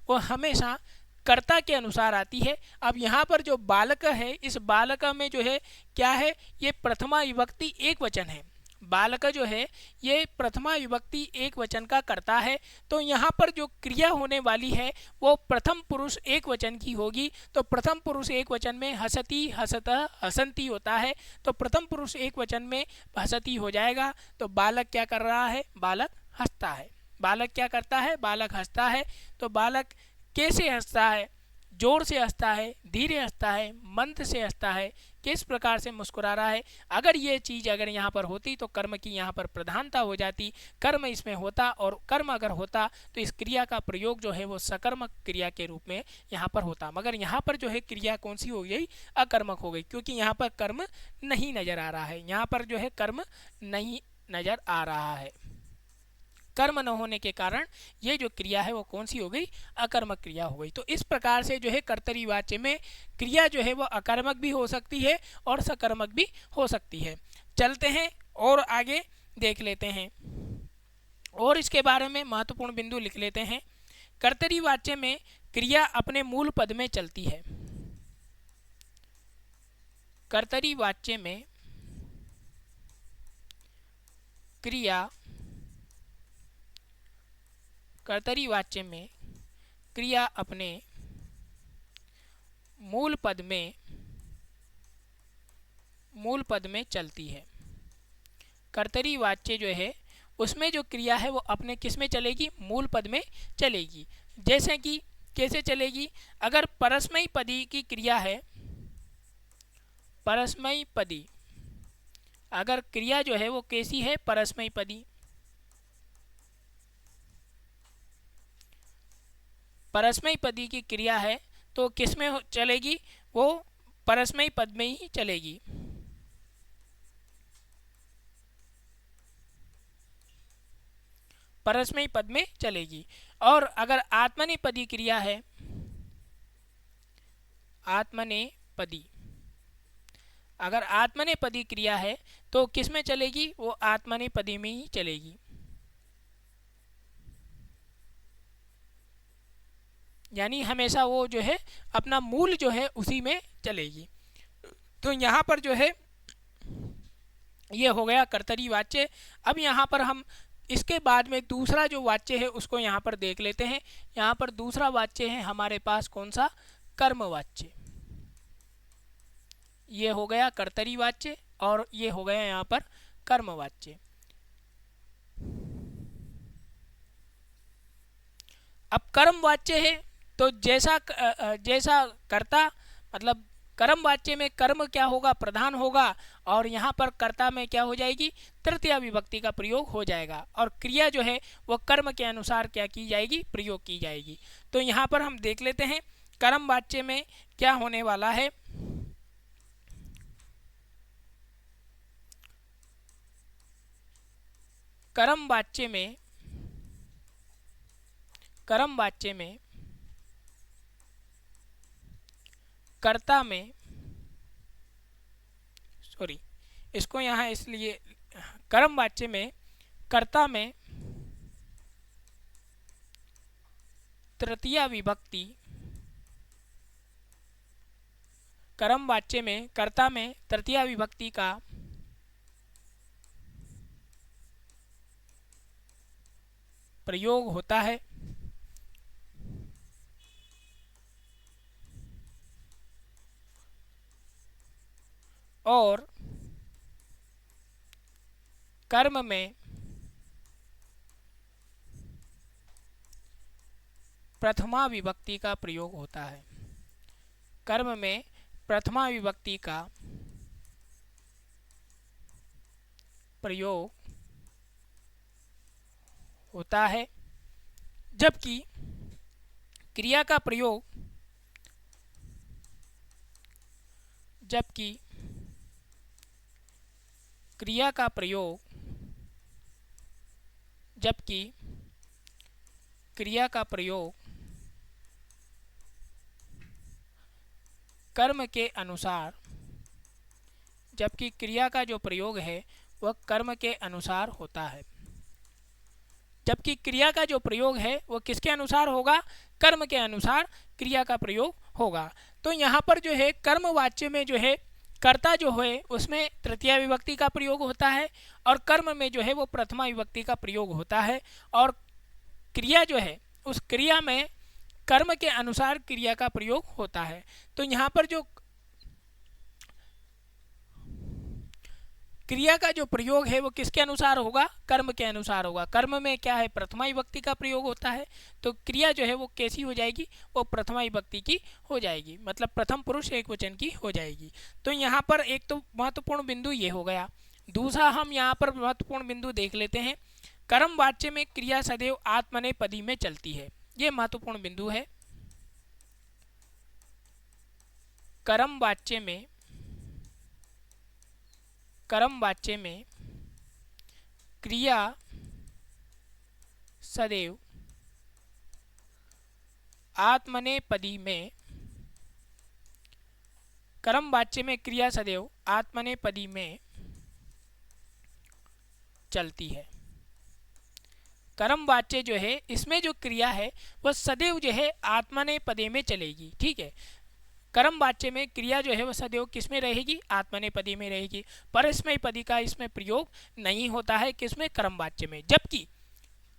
वो हमेशा कर्ता के अनुसार आती है। अब यहाँ पर जो बालक है, इस बालक में जो है क्या है? ये प्रथमा विभक्ति एक वचन है। बालक जो है ये प्रथमा विभक्ति एक वचन का कर्ता है, तो यहाँ पर जो क्रिया होने वाली है वो प्रथम पुरुष एक वचन की होगी। तो प्रथम पुरुष एक वचन में हसती, हसतः, हसंती होता है, तो प्रथम पुरुष एक वचन में हसती हो जाएगा। तो बालक क्या कर रहा है? बालक हंसता है। बालक क्या करता है? बालक हंसता है। तो बालक कैसे हंसता है? जोर से हंसता है, धीरे हंसता है, मंद से हंसता है, किस प्रकार से मुस्कुरा रहा है। अगर ये चीज़ अगर यहाँ पर होती तो कर्म की यहाँ पर प्रधानता हो जाती, कर्म इसमें होता, और कर्म अगर होता तो इस क्रिया का प्रयोग जो है वो सकर्मक क्रिया के रूप में यहाँ पर होता। मगर यहाँ पर जो है क्रिया कौन सी हो गई? अकर्मक हो गई, क्योंकि यहाँ पर कर्म नहीं नजर आ रहा है। यहाँ पर जो है कर्म नहीं नजर आ रहा है। कर्म न होने के कारण ये जो क्रिया है वो कौन सी हो गई? अकर्मक क्रिया हो गई। तो इस प्रकार से जो है कर्तरी वाच्य में क्रिया जो है वो अकर्मक भी हो सकती है और सकर्मक भी हो सकती है। चलते हैं और आगे देख लेते हैं और इसके बारे में महत्वपूर्ण बिंदु लिख लेते हैं। कर्तरी वाच्य में क्रिया अपने मूल पद में चलती है। कर्तरी वाच्य में क्रिया कर्तरी वाच्य में क्रिया अपने मूल पद में चलती है। कर्तरी वाच्य जो है उसमें जो क्रिया है वो अपने किस में चलेगी? मूल पद में चलेगी। जैसे कि कैसे चलेगी? अगर परस्मयी पदी की क्रिया है, परस्मयी पदी अगर क्रिया जो है वो कैसी है? परस्मयी पदी। परस्मयी पदी की क्रिया है तो किस में चलेगी? वो परस्मयी पद में ही चलेगी। परस्मयी पद में चलेगी। और अगर आत्मनेपदी क्रिया है, आत्मनेपदी अगर आत्मनेपदी क्रिया है तो किस में चलेगी? वो आत्मनेपदी में ही चलेगी। यानी हमेशा वो जो है अपना मूल जो है उसी में चलेगी। तो यहाँ पर जो है ये हो गया कर्तरी वाच्य। अब यहाँ पर हम इसके बाद में दूसरा जो वाच्य है उसको यहाँ पर देख लेते हैं। यहाँ पर दूसरा वाच्य है हमारे पास कौन सा? कर्म वाच्य। ये हो गया कर्तरी वाच्य और ये हो गया यहाँ पर कर्म वाच्य। अब कर्म वाच्य है तो जैसा कर्ता, मतलब कर्म वाच्य में कर्म क्या होगा? प्रधान होगा, और यहाँ पर कर्ता में क्या हो जाएगी? तृतीया विभक्ति का प्रयोग हो जाएगा, और क्रिया जो है वो कर्म के अनुसार क्या की जाएगी? प्रयोग की जाएगी। तो यहाँ पर हम देख लेते हैं कर्म वाच्य में क्या होने वाला है। कर्म वाच्य में कर्ता में, सॉरी इसको यहाँ इसलिए, कर्म वाच्य में कर्ता में तृतीया विभक्ति, कर्म वाच्य में कर्ता में तृतीया विभक्ति का प्रयोग होता है। और कर्म में प्रथमा विभक्ति का प्रयोग होता है। कर्म में प्रथमा विभक्ति का प्रयोग होता है, जबकि क्रिया का प्रयोग जबकि क्रिया का प्रयोग कर्म के अनुसार, जबकि क्रिया का जो प्रयोग है वह कर्म के अनुसार होता है। जबकि क्रिया का जो प्रयोग है वो किसके अनुसार होगा? कर्म के अनुसार क्रिया का प्रयोग होगा। तो यहाँ पर जो है कर्म वाच्य में जो है कर्ता जो है उसमें तृतीया विभक्ति का प्रयोग होता है और कर्म में जो है वो प्रथमा विभक्ति का प्रयोग होता है, और क्रिया जो है उस क्रिया में कर्म के अनुसार क्रिया का प्रयोग होता है। तो यहाँ पर जो क्रिया का जो प्रयोग है वो किसके अनुसार होगा? कर्म के अनुसार होगा। कर्म में क्या है? प्रथमा विभक्ति का प्रयोग होता है, तो क्रिया जो है वो कैसी हो जाएगी? वो प्रथमा विभक्ति की हो जाएगी, मतलब प्रथम पुरुष एक वचन की हो जाएगी। तो यहाँ पर एक तो महत्वपूर्ण बिंदु ये हो गया। दूसरा हम यहाँ पर महत्वपूर्ण बिंदु देख लेते हैं, कर्म वाच्य में क्रिया सदैव आत्मनेपदी में चलती है। ये महत्वपूर्ण बिंदु है। कर्म वाच्य में क्रिया सदैव आत्मनेपदी में, कर्म वाच्य में क्रिया सदैव आत्मनेपदी में चलती है। कर्म वाच्य जो है इसमें जो क्रिया है वह सदैव जो है आत्मनेपदी में चलेगी। ठीक है, कर्म वाच्य में क्रिया जो है वह सदैव किसमें रहेगी? आत्मनेपदी में रहेगी। परस्मैपदी का इसमें प्रयोग नहीं होता है, किसमें? कर्म वाच्य में। जबकि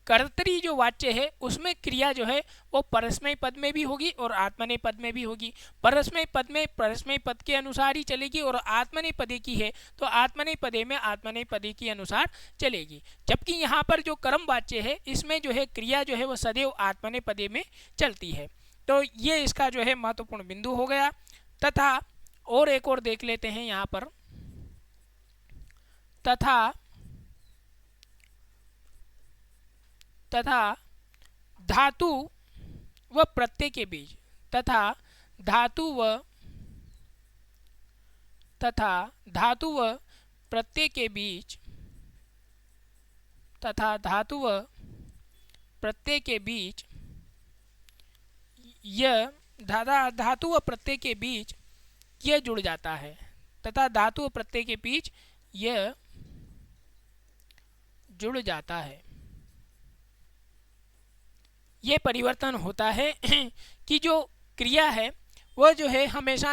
कर्तरी जो वाच्य है उसमें क्रिया जो है वो परस्मय पद में भी होगी और आत्मनेय पद में भी होगी। परस्मय पद में परस्मय पद के अनुसार ही चलेगी, और आत्मनेय पदे की है तो आत्मनेय पदे में आत्मनेय पदे के अनुसार चलेगी। जबकि यहाँ पर जो कर्म वाच्य है इसमें जो है क्रिया जो है वो सदैव आत्मनेय पदे में चलती है। तो ये इसका जो है महत्वपूर्ण बिंदु हो गया। तथा और एक और देख लेते हैं यहाँ पर, तथा धातु व प्रत्यय के बीच, तथा धातु व प्रत्यय के बीच, तथा धातु व प्रत्यय के बीच यह धातु व प्रत्यय के बीच यह जुड़ जाता है। तथा धातु व प्रत्यय के बीच यह जुड़ जाता है। ये परिवर्तन होता है कि जो क्रिया है वह जो है हमेशा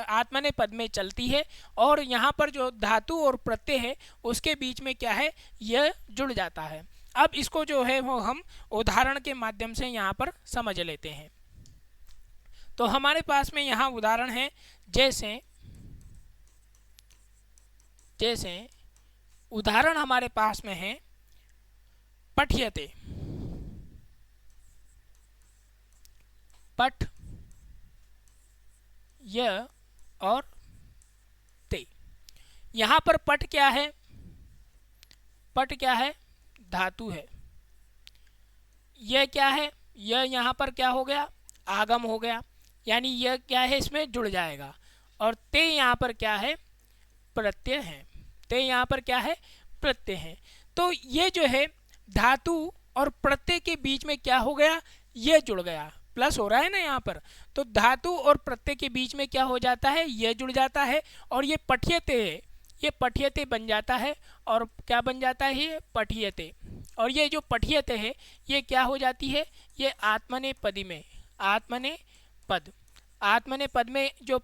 आत्मनेय पद में चलती है, और यहाँ पर जो धातु और प्रत्यय है उसके बीच में क्या है? यह जुड़ जाता है। अब इसको जो है वो हम उदाहरण के माध्यम से यहाँ पर समझ लेते हैं। तो हमारे पास में यहाँ उदाहरण है, जैसे उदाहरण हमारे पास में है पठ्यते, पठ य और ते। यहाँ पर पठ क्या है? पठ क्या है? धातु है। यह क्या है? यह यहाँ पर क्या हो गया? आगम हो गया, यानी यह क्या है? इसमें जुड़ जाएगा। और ते यहाँ पर क्या है? प्रत्यय है। ते यहाँ पर क्या है? प्रत्यय है। तो ये जो है धातु और प्रत्यय के बीच में क्या हो गया? यह जुड़ गया, प्लस हो रहा है ना यहाँ पर। तो धातु और प्रत्यय के बीच में क्या हो जाता है? यह जुड़ जाता है, और ये पठ्यते है, ये पठ्यते बन जाता है। और क्या बन जाता है? ये पठ्यते। और ये जो पठ्यते है ये क्या हो जाती है? ये आत्मनेय पदी में, आत्मनेय पद में जो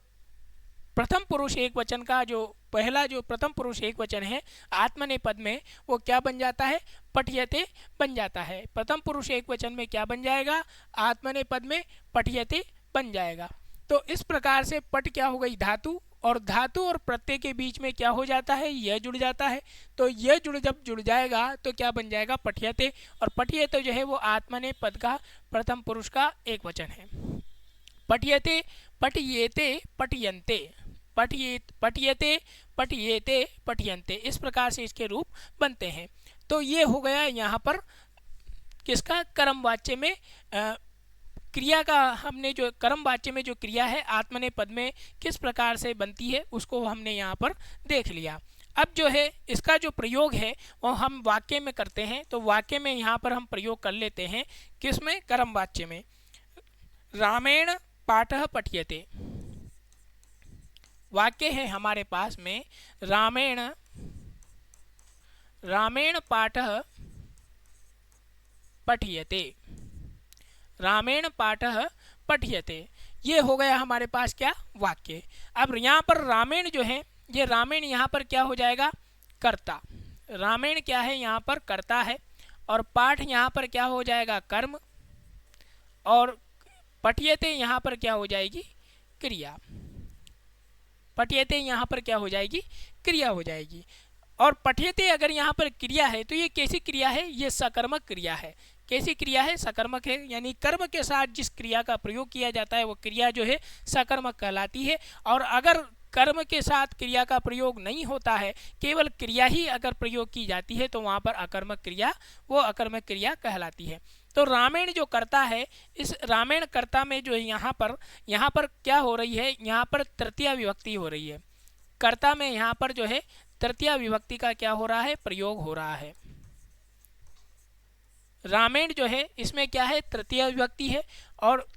प्रथम पुरुष एक वचन का जो पहला जो प्रथम पुरुष एक वचन है आत्मनेय पद में, वो क्या बन जाता है? पठ्यते बन जाता है। प्रथम पुरुष एक वचन में क्या बन जाएगा? आत्मनेय पद में पठ्यते बन जाएगा। तो इस प्रकार से पट क्या हो गई? धातु, और धातु और प्रत्यय के बीच में क्या हो जाता है? यह जुड़ जाता है। तो यह जब जुड़ जाएगा तो क्या बन जाएगा? पठ्यते। और पठ्यते जो है वो आत्मनेय पद का प्रथम पुरुष का एक वचन है। पठ्यते, पठ्येते, पठ्यन्ते, पठ्यते, पठ्येते, पठ्यन्ते, इस प्रकार से इसके रूप बनते हैं। तो ये हो गया यहाँ पर किसका? कर्म वाच्य में क्रिया का। हमने जो कर्म वाच्य में जो क्रिया है आत्मनेय पद में किस प्रकार से बनती है उसको हमने यहाँ पर देख लिया। अब जो है इसका जो प्रयोग है वो हम वाक्य में करते हैं। तो वाक्य में यहाँ पर हम प्रयोग कर लेते हैं, किसमें? कर्म वाच्य में। रामेण पाठः पठ्यते, वाक्य है हमारे पास में रामेण रामेण पाठः पठ्यते, रामेण पाठः पठ्यते। ये हो गया हमारे पास क्या वाक्य। अब यहाँ पर रामेण जो है, ये रामेण यहाँ पर क्या हो जाएगा कर्ता, रामेण क्या है यहाँ पर कर्ता है, और पाठ यहाँ पर क्या हो जाएगा कर्म, और पठ्यते यहाँ पर क्या हो जाएगी क्रिया, पठ्यते यहाँ पर क्या हो जाएगी क्रिया हो जाएगी। और पठ्यते अगर यहाँ पर क्रिया है तो ये कैसी क्रिया है, ये सकर्मक क्रिया है। कैसी क्रिया है, सकर्मक है, यानी कर्म के साथ जिस क्रिया का प्रयोग किया जाता है वो क्रिया जो है सकर्मक कहलाती है। और अगर कर्म के साथ क्रिया का प्रयोग नहीं होता है, केवल क्रिया ही अगर प्रयोग की जाती है तो वहाँ पर अकर्मक क्रिया, वो अकर्मक क्रिया कहलाती है। तो रामेण जो करता है, इस रामेण कर्ता में जो यहाँ पर क्या हो रही है, यहाँ पर तृतीया विभक्ति हो रही है। कर्ता में यहाँ पर जो है तृतीया विभक्ति का क्या हो रहा है प्रयोग हो रहा है। रामेण जो है इसमें क्या है तृतीया विभक्ति है, और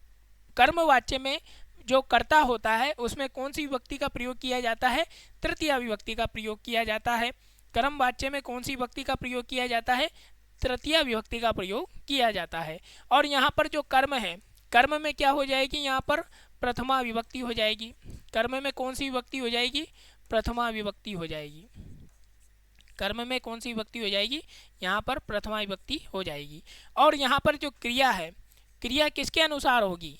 कर्मवाच्य में जो कर्ता होता है उसमें कौन सी विभक्ति का प्रयोग किया जाता है, तृतीया विभक्ति का प्रयोग किया जाता है। कर्म वाच्य में कौन सी विभक्ति का प्रयोग किया जाता है, तृतीया विभक्ति का प्रयोग किया जाता है। और यहाँ पर जो कर्म है, कर्म में क्या हो जाएगी, यहाँ पर प्रथमा विभक्ति हो जाएगी। कर्म में कौन सी विभक्ति हो जाएगी, प्रथमा विभक्ति हो जाएगी। कर्म में कौन सी विभक्ति हो जाएगी, यहाँ पर प्रथमा विभक्ति हो जाएगी। और यहाँ पर जो क्रिया है, क्रिया किसके अनुसार होगी,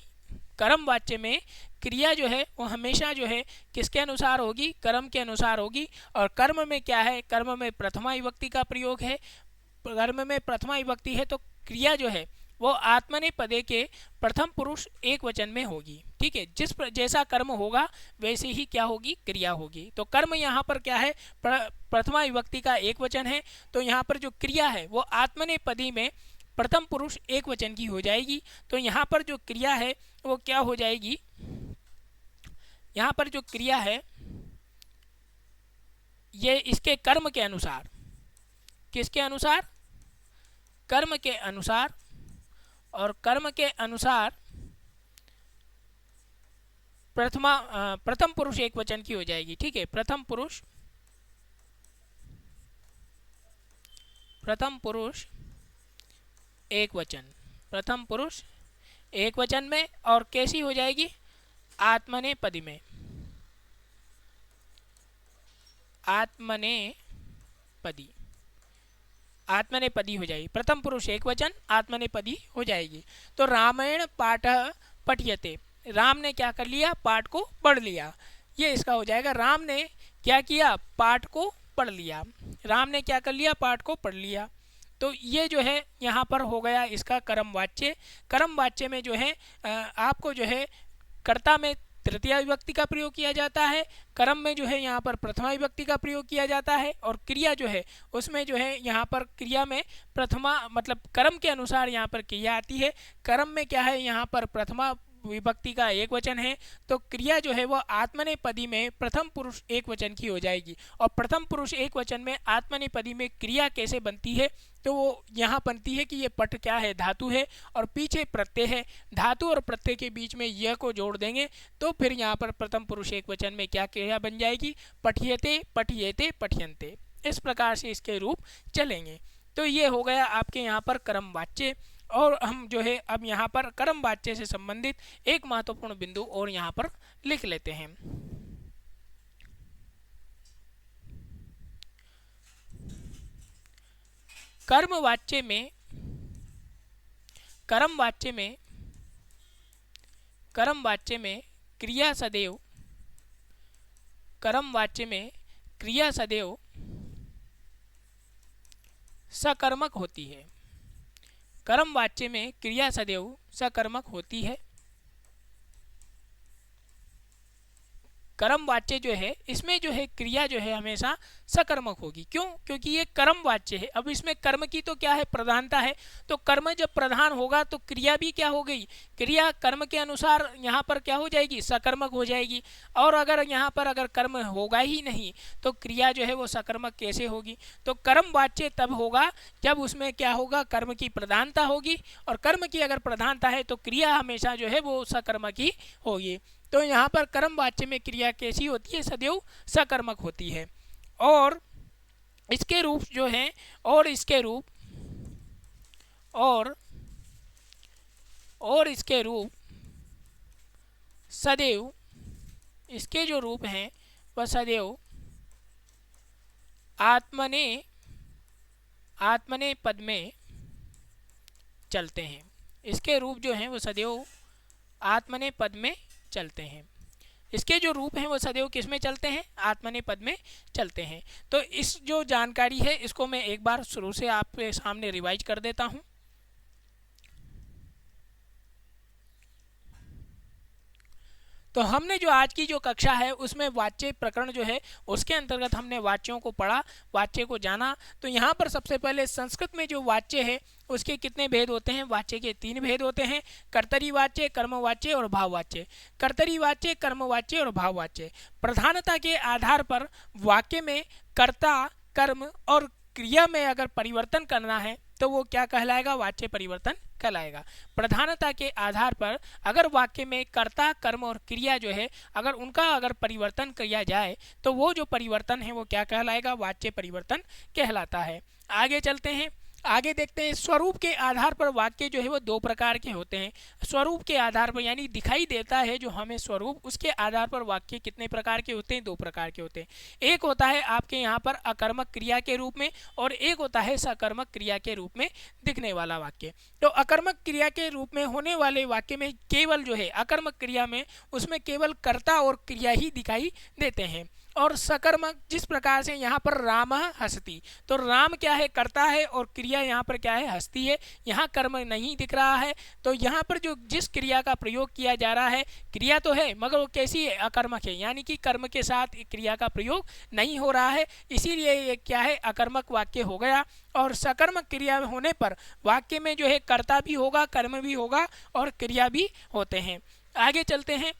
कर्म वाच्य में क्रिया जो है वो हमेशा जो है किसके अनुसार होगी, कर्म के अनुसार होगी। और कर्म में क्या है, कर्म में प्रथमा विभक्ति का प्रयोग है। कर्म में प्रथमा विभक्ति है तो क्रिया जो है वो आत्मनेपदे के प्रथम पुरुष एक वचन में होगी। ठीक है, जैसा कर्म होगा वैसे ही क्या होगी क्रिया होगी। तो कर्म यहाँ पर क्या है प्रथमा विभक्ति का एक वचन है, तो यहाँ पर जो क्रिया है वो आत्मनेपदी में प्रथम पुरुष एक वचन की हो जाएगी। तो यहाँ पर जो क्रिया है वो क्या हो जाएगी, यहाँ पर जो क्रिया है ये इसके कर्म के अनुसार, किसके अनुसार, कर्म के अनुसार, और कर्म के अनुसार प्रथम पुरुष एक वचन की हो जाएगी। ठीक है, प्रथम पुरुष एक वचन, प्रथम पुरुष एक वचन में, और कैसी हो जाएगी आत्मनेपदी में, आत्मनेपदी, आत्मनेपदी हो जाएगी। प्रथम पुरुष एक वचन आत्मनेपदी हो जाएगी। तो रामायण पाठ पठ्यते, राम ने क्या कर लिया, पाठ को पढ़ लिया, ये इसका हो जाएगा। राम ने क्या किया, पाठ को पढ़ लिया, राम ने क्या कर लिया, पाठ को पढ़ लिया। तो ये जो है यहाँ पर हो गया इसका कर्म वाच्य। कर्म वाच्य में जो है आपको जो है कर्ता में तृतीया विभक्ति का प्रयोग किया जाता है, कर्म में जो है यहाँ पर प्रथमा विभक्ति का प्रयोग किया जाता है, और क्रिया जो है उसमें जो है यहाँ पर क्रिया में प्रथमा मतलब कर्म के अनुसार यहाँ पर क्रिया आती है। कर्म में क्या है यहाँ पर प्रथमा विभक्ति का एक वचन है, तो क्रिया जो है वो आत्मनेपदी में प्रथम पुरुष एक वचन की हो जाएगी। और प्रथम पुरुष एक वचन में आत्मनेपदी में क्रिया कैसे बनती है, तो वो यहाँ बनती है कि ये पट क्या है, धातु है, और पीछे प्रत्यय है। धातु और प्रत्यय के बीच में यह को जोड़ देंगे तो फिर यहाँ पर प्रथम पुरुष एक वचन में क्या क्रिया बन जाएगी, पठ्यते पठ्येते पठ्यन्ते। इस प्रकार से इसके रूप चलेंगे। तो ये हो गया आपके यहाँ पर कर्म वाच्य। और हम जो है अब यहाँ पर कर्म वाच्य से संबंधित एक महत्वपूर्ण बिंदु और यहाँ पर लिख लेते हैं। कर्म वाच्य में क्रिया सदैव, कर्म वाच्य में क्रिया सदैव सकर्मक होती है। कर्म वाच्य में क्रिया सदैव सकर्मक होती है। कर्म वाच्य जो है इसमें जो है क्रिया जो है हमेशा सकर्मक होगी। क्यों? क्योंकि ये कर्म वाच्य है। अब इसमें कर्म की तो क्या है, प्रधानता है। तो कर्म जब प्रधान होगा तो क्रिया भी क्या हो गई, क्रिया कर्म के अनुसार यहाँ पर क्या हो जाएगी, सकर्मक हो जाएगी। और अगर यहाँ पर अगर कर्म होगा ही नहीं तो क्रिया जो है वो सकर्मक कैसे होगी। तो कर्म वाच्य तब होगा जब उसमें क्या होगा, कर्म की प्रधानता होगी। और कर्म की अगर प्रधानता है तो क्रिया हमेशा जो है वो सकर्मक ही होगी। तो यहाँ पर कर्म वाच्य में क्रिया कैसी होती है, सदैव सकर्मक होती है। और इसके रूप जो हैं, और इसके रूप और इसके रूप सदैव, इसके जो रूप हैं वह सदैव आत्मने पद में चलते हैं। इसके रूप जो हैं वो सदैव आत्मने पद में चलते हैं। इसके जो रूप हैं वो सदैव किस में चलते हैं, आत्मने पद में चलते हैं। तो इस जो जानकारी है इसको मैं एक बार शुरू से आपके सामने रिवाइज कर देता हूं। तो हमने जो आज की जो कक्षा है उसमें वाच्य प्रकरण जो है उसके अंतर्गत हमने वाच्यों को पढ़ा, वाच्य को जाना। तो यहाँ पर सबसे पहले संस्कृत में जो वाच्य है उसके कितने भेद होते हैं, वाच्य के 3 भेद होते हैं, कर्तरी वाच्य, कर्मवाच्य और भाववाच्य। कर्तरी वाच्य, कर्मवाच्य और भाववाच्य। प्रधानता के आधार पर वाक्य में कर्ता, कर्म और क्रिया में अगर परिवर्तन करना है तो वो क्या कहलाएगा, वाच्य परिवर्तन कहलाएगा। प्रधानता के आधार पर अगर वाक्य में कर्ता, कर्म और क्रिया जो है अगर उनका अगर परिवर्तन किया जाए तो वो जो परिवर्तन है वो क्या कहलाएगा, वाच्य परिवर्तन कहलाता है। आगे चलते हैं, आगे देखते हैं। स्वरूप के आधार पर वाक्य जो है वो 2 प्रकार के होते हैं। स्वरूप के आधार पर यानी दिखाई देता है जो हमें स्वरूप, उसके आधार पर वाक्य कितने प्रकार के होते हैं, 2 प्रकार के होते हैं। एक होता है आपके यहाँ पर अकर्मक क्रिया के रूप में और एक होता है सकर्मक क्रिया के रूप में दिखने वाला वाक्य। तो अकर्मक क्रिया के रूप में होने वाले वाक्य में केवल जो है अकर्मक क्रिया में उसमें केवल कर्ता और क्रिया ही दिखाई देते हैं। और सकर्मक जिस प्रकार से यहाँ पर राम हसती, तो राम क्या है, कर्ता है और क्रिया यहाँ पर क्या है, हस्ती है। यहाँ कर्म नहीं दिख रहा है। तो यहाँ पर जो जिस क्रिया का प्रयोग किया जा रहा है, क्रिया तो है मगर वो कैसी है, अकर्मक है, यानी कि कर्म के साथ क्रिया का प्रयोग नहीं हो रहा है, इसीलिए ये क्या है, अकर्मक वाक्य हो गया। और सकर्मक क्रिया होने पर वाक्य में जो है कर्ता भी होगा, कर्म भी होगा और क्रिया भी होते हैं। आगे चलते हैं,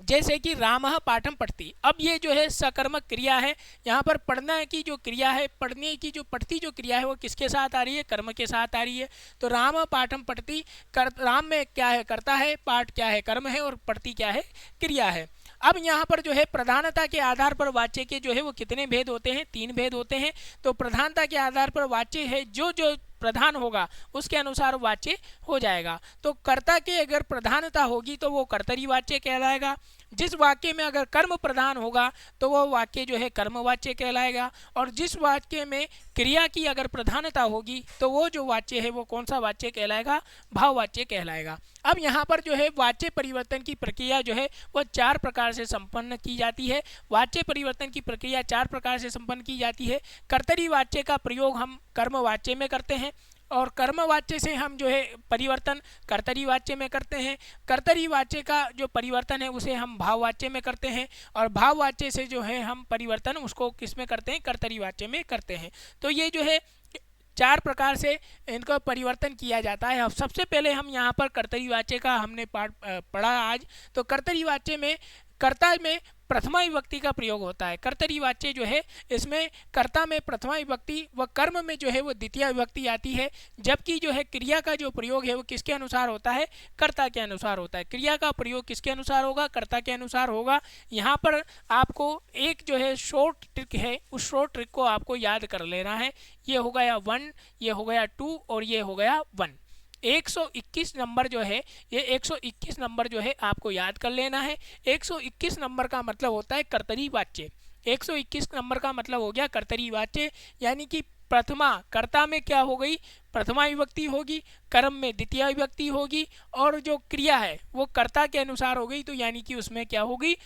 जैसे कि रामः पाठम पढ़ती। अब ये जो है सकर्मक क्रिया है, यहाँ पर पढ़ना की जो क्रिया है, पढ़ने की जो पढ़ती जो क्रिया है वो किसके साथ आ रही है, कर्म के साथ आ रही है। तो राम पाठम पढ़ती, राम में क्या है, कर्ता है, पाठ क्या है, कर्म है और पढ़ती क्या है, क्रिया है। अब यहाँ पर जो है प्रधानता के आधार पर वाच्य के जो है वो कितने भेद होते हैं, 3 भेद होते हैं। तो प्रधानता के आधार पर वाच्य है जो जो प्रधान होगा उसके अनुसार वाच्य हो जाएगा। तो कर्ता के अगर प्रधानता होगी तो वो कर्तरी वाच्य कहलाएगा। जिस वाक्य में अगर कर्म प्रधान होगा तो वो वाक्य जो है कर्मवाच्य कहलाएगा। और जिस वाक्य में क्रिया की अगर प्रधानता होगी तो वो जो वाच्य है वो कौन सा वाच्य कहलाएगा, भाववाच्य कहलाएगा। अब यहाँ पर जो है वाच्य परिवर्तन की प्रक्रिया जो है वो 4 प्रकार से संपन्न की जाती है। वाच्य परिवर्तन की प्रक्रिया 4 प्रकार से संपन्न की जाती है। कर्तरी वाच्य का प्रयोग हम कर्मवाच्य में करते हैं और कर्मवाच्य से हम जो है परिवर्तन कर्तरी वाच्य में करते हैं। कर्तरी वाच्य का जो परिवर्तन है उसे हम भाववाच्य में करते हैं और भाववाच्य से जो है हम परिवर्तन उसको किस में करते हैं, कर्तरी वाच्य में करते हैं। तो ये जो है 4 प्रकार से इनका परिवर्तन किया जाता है। अब सबसे पहले हम यहाँ पर कर्तरी वाच्य का हमने पाठ पढ़ा आज। तो कर्तरी वाच्य में कर्ता में प्रथमा विभक्ति का प्रयोग होता है। कर्तरी वाच्य जो है इसमें कर्ता में प्रथमा विभक्ति व कर्म में जो है वो द्वितीय विभक्ति आती है, जबकि जो है क्रिया का जो प्रयोग है वो किसके अनुसार होता है, कर्ता के अनुसार होता है। क्रिया का प्रयोग किसके अनुसार होगा, कर्ता के अनुसार होगा। यहाँ पर आपको एक जो है शॉर्ट ट्रिक है, उस शॉर्ट ट्रिक को आपको याद कर लेना है। ये हो गया 1, ये हो गया 2 और ये हो गया 1। 121 नंबर जो है, ये 121 नंबर जो है आपको याद कर लेना है। 121 नंबर का मतलब होता है कर्तरी वाच्य। 121 नंबर का मतलब हो गया कर्तरी वाच्य, यानी कि प्रथमा कर्ता में क्या हो गई, प्रथमा विभक्ति होगी, कर्म में द्वितीय विभक्ति होगी और जो क्रिया है वो कर्ता के अनुसार हो गई। तो यानी कि उसमें क्या होगी,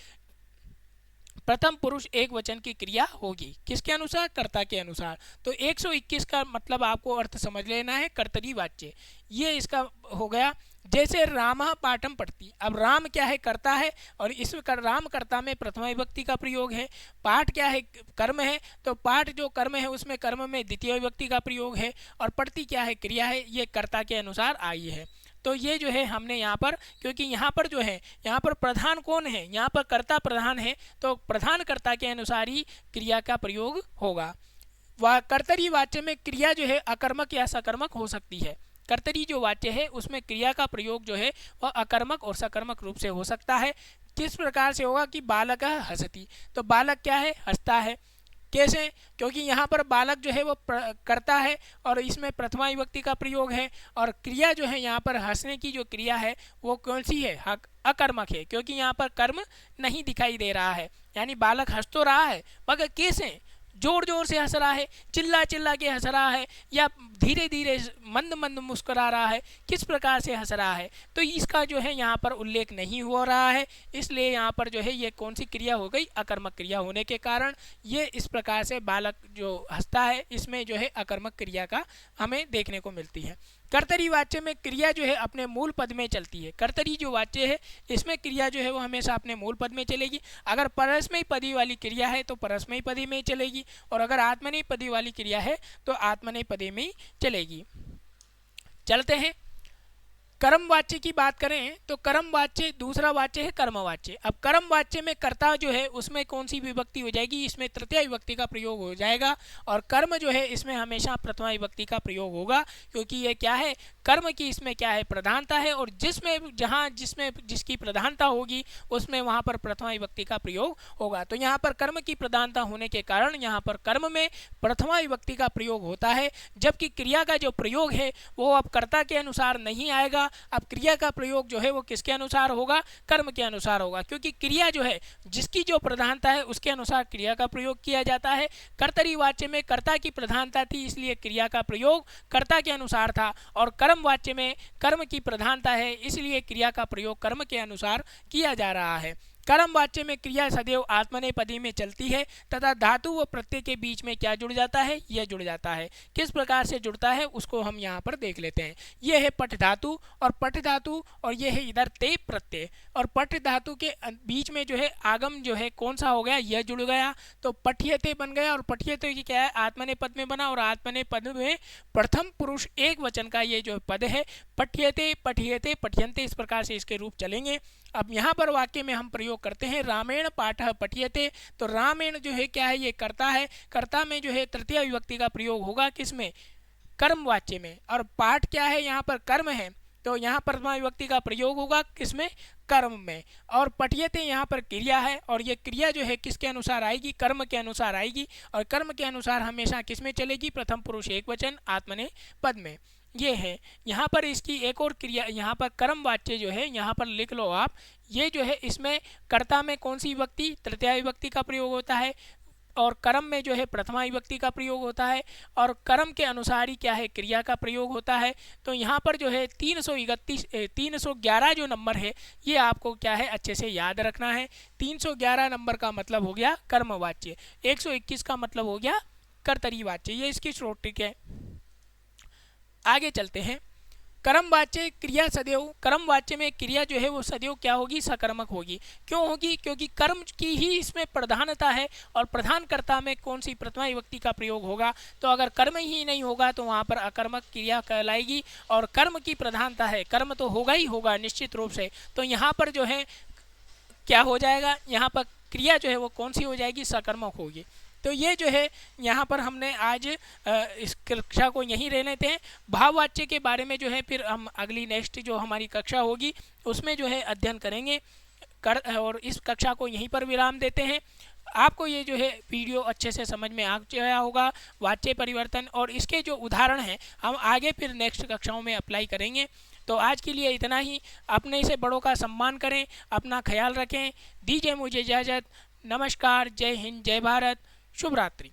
प्रथम पुरुष एक वचन की क्रिया होगी, किसके अनुसार, कर्ता के अनुसार। तो 121 का मतलब आपको अर्थ समझ लेना है, कर्तरी वाच्य, ये इसका हो गया। जैसे राम पाठम पढ़ती, अब राम क्या है, कर्ता है और इस राम कर्ता में प्रथमा विभक्ति का प्रयोग है। पाठ क्या है, कर्म है, तो पाठ जो कर्म है उसमें कर्म में द्वितीय विभक्ति का प्रयोग है और पढ़ती क्या है, क्रिया है, ये कर्ता के अनुसार आई है। तो ये जो है हमने यहाँ पर, क्योंकि यहाँ पर जो है यहाँ पर प्रधान कौन है, यहाँ पर कर्ता प्रधान है, तो प्रधान कर्ता के अनुसार ही क्रिया का प्रयोग होगा। कर्तरी वाच्य में क्रिया जो है अकर्मक या सकर्मक हो सकती है। कर्तरी जो वाच्य है उसमें क्रिया का प्रयोग जो है वह अकर्मक और सकर्मक रूप से हो सकता है। किस प्रकार से होगा कि बालक हसति, तो बालक क्या है, हंसता है। कैसे, क्योंकि यहाँ पर बालक जो है वो करता है और इसमें प्रथमा विभक्ति का प्रयोग है, और क्रिया जो है यहाँ पर हंसने की जो क्रिया है वो कौन सी है, अकर्मक है, क्योंकि यहाँ पर कर्म नहीं दिखाई दे रहा है। यानी बालक हंस तो रहा है मगर कैसे, जोर जोर से हंस रहा है, चिल्ला चिल्ला के हंस रहा है, या धीरे धीरे मंद मंद मुस्कुरा रहा है, किस प्रकार से हंस रहा है, तो इसका जो है यहाँ पर उल्लेख नहीं हो रहा है। इसलिए यहाँ पर जो है ये कौन सी क्रिया हो गई, अकर्मक क्रिया होने के कारण ये इस प्रकार से बालक जो हंसता है इसमें जो है अकर्मक क्रिया का हमें देखने को मिलती है। कर्तरी वाच्य में क्रिया जो है अपने मूल पद में चलती है। कर्तरी जो वाच्य है इसमें क्रिया जो है वो हमेशा अपने मूल पद में चलेगी। अगर परस्मयी पदी वाली क्रिया है तो परस्मयी पदी में चलेगी, और अगर आत्मनेपदी पदी वाली क्रिया है तो आत्मनेपदी पदी में चलेगी। चलते हैं, कर्म वाच्य की बात करें तो कर्म वाच्य दूसरा वाच्य है कर्म वाच्य। अब कर्म वाच्य में कर्ता जो है उसमें कौन सी विभक्ति हो जाएगी, इसमें तृतीय विभक्ति का प्रयोग हो जाएगा, और कर्म जो है इसमें हमेशा प्रथमा विभक्ति का प्रयोग होगा, क्योंकि ये क्या है, कर्म की इसमें क्या है, प्रधानता है, और जिसमें जिसकी प्रधानता होगी उसमें वहाँ पर प्रथमा विभक्ति का प्रयोग होगा। तो यहाँ पर कर्म की प्रधानता होने के कारण यहाँ पर कर्म में प्रथमा विभक्ति का प्रयोग होता है, जबकि क्रिया का जो प्रयोग है वो अब कर्ता के अनुसार नहीं आएगा। अब क्रिया का प्रयोग जो है वो किसके अनुसार होगा, कर्म के अनुसार होगा, क्योंकि क्रिया जो है जिसकी जो प्रधानता है उसके अनुसार क्रिया का प्रयोग किया जाता है। कर्तरी वाच्य में कर्ता की प्रधानता थी इसलिए क्रिया का प्रयोग कर्ता के अनुसार था, और कर्म वाच्य में कर्म की प्रधानता है इसलिए क्रिया का प्रयोग कर्म के अनुसार किया जा रहा है। कर्म वाच्य में क्रिया सदैव आत्मनेपदी में चलती है तथा धातु व प्रत्यय के बीच में क्या जुड़ जाता है, यह जुड़ जाता है। किस प्रकार से जुड़ता है उसको हम यहाँ पर देख लेते हैं। यह है पठ धातु और यह है इधर ते प्रत्यय, और पठ धातु के बीच में जो है आगम जो है कौन सा हो गया, यह जुड़ गया, तो पठ्यते बन गया, और पठ्यते की क्या है, आत्मनेपद में बना, और आत्मनेपद में प्रथम पुरुष एक वचन का ये जो पद है पठ्यते पठ्यते पठ्यन्ते, इस प्रकार से इसके रूप चलेंगे। अब यहाँ पर वाक्य में हम प्रयोग करते हैं रामेण पाठः पठ्यते, तो रामेण जो है क्या है, ये कर्ता है, कर्ता में जो है तृतीय विभक्ति का प्रयोग होगा किसमें, कर्म वाच्य में, और पाठ क्या है, यहाँ पर कर्म है तो यहाँ प्रथमा विभक्ति का प्रयोग होगा किसमें, कर्म में, और पठ्यते यहाँ पर क्रिया है, और ये क्रिया जो है किसके अनुसार आएगी, कर्म के अनुसार आएगी, और कर्म के अनुसार हमेशा किसमें चलेगी, प्रथम पुरुष एक वचन आत्मनेपद में। ये है यहाँ पर इसकी एक और क्रिया, यहाँ पर कर्म वाच्य जो है यहाँ पर लिख लो आप, ये जो है इसमें कर्ता में कौन सी विभक्ति, तृतीय विभक्ति का प्रयोग होता है, और कर्म में जो है प्रथमा विभक्ति का प्रयोग होता है, और कर्म के अनुसार ही क्या है, क्रिया का प्रयोग होता है। तो यहाँ पर जो है 311 जो नंबर है ये आपको क्या है अच्छे से याद रखना है। 311 नंबर का मतलब हो गया कर्म वाच्य, 121 का मतलब हो गया कर्तरी वाच्य, ये इसकी शॉर्ट ट्रिक है। आगे चलते हैं, कर्म वाच्य क्रिया सदैव, कर्म वाच्य में क्रिया जो है वो सदैव क्या होगी, सकर्मक होगी। क्यों होगी, क्योंकि कर्म की ही इसमें प्रधानता है, और प्रधानकर्ता में कौन सी प्रथमा विभक्ति का प्रयोग होगा, तो अगर कर्म ही नहीं होगा तो वहाँ पर अकर्मक क्रिया कहलाएगी, और कर्म की प्रधानता है, कर्म तो होगा ही होगा निश्चित रूप से, तो यहाँ पर जो है क्या हो जाएगा, यहाँ पर क्रिया जो है वो कौन सी हो जाएगी, सकर्मक होगी। तो ये जो है यहाँ पर हमने आज इस कक्षा को यहीं रह लेते हैं। भाववाच्य के बारे में जो है फिर हम अगली नेक्स्ट जो हमारी कक्षा होगी उसमें जो है अध्ययन करेंगे और इस कक्षा को यहीं पर विराम देते हैं। आपको ये जो है वीडियो अच्छे से समझ में आ गया होगा, वाच्य परिवर्तन और इसके जो उदाहरण हैं हम आगे फिर नेक्स्ट कक्षाओं में अप्लाई करेंगे। तो आज के लिए इतना ही। अपने से बड़ों का सम्मान करें, अपना ख्याल रखें। दीजिए मुझे इजाज़त। नमस्कार, जय हिंद, जय भारत, शुभ रात्रि।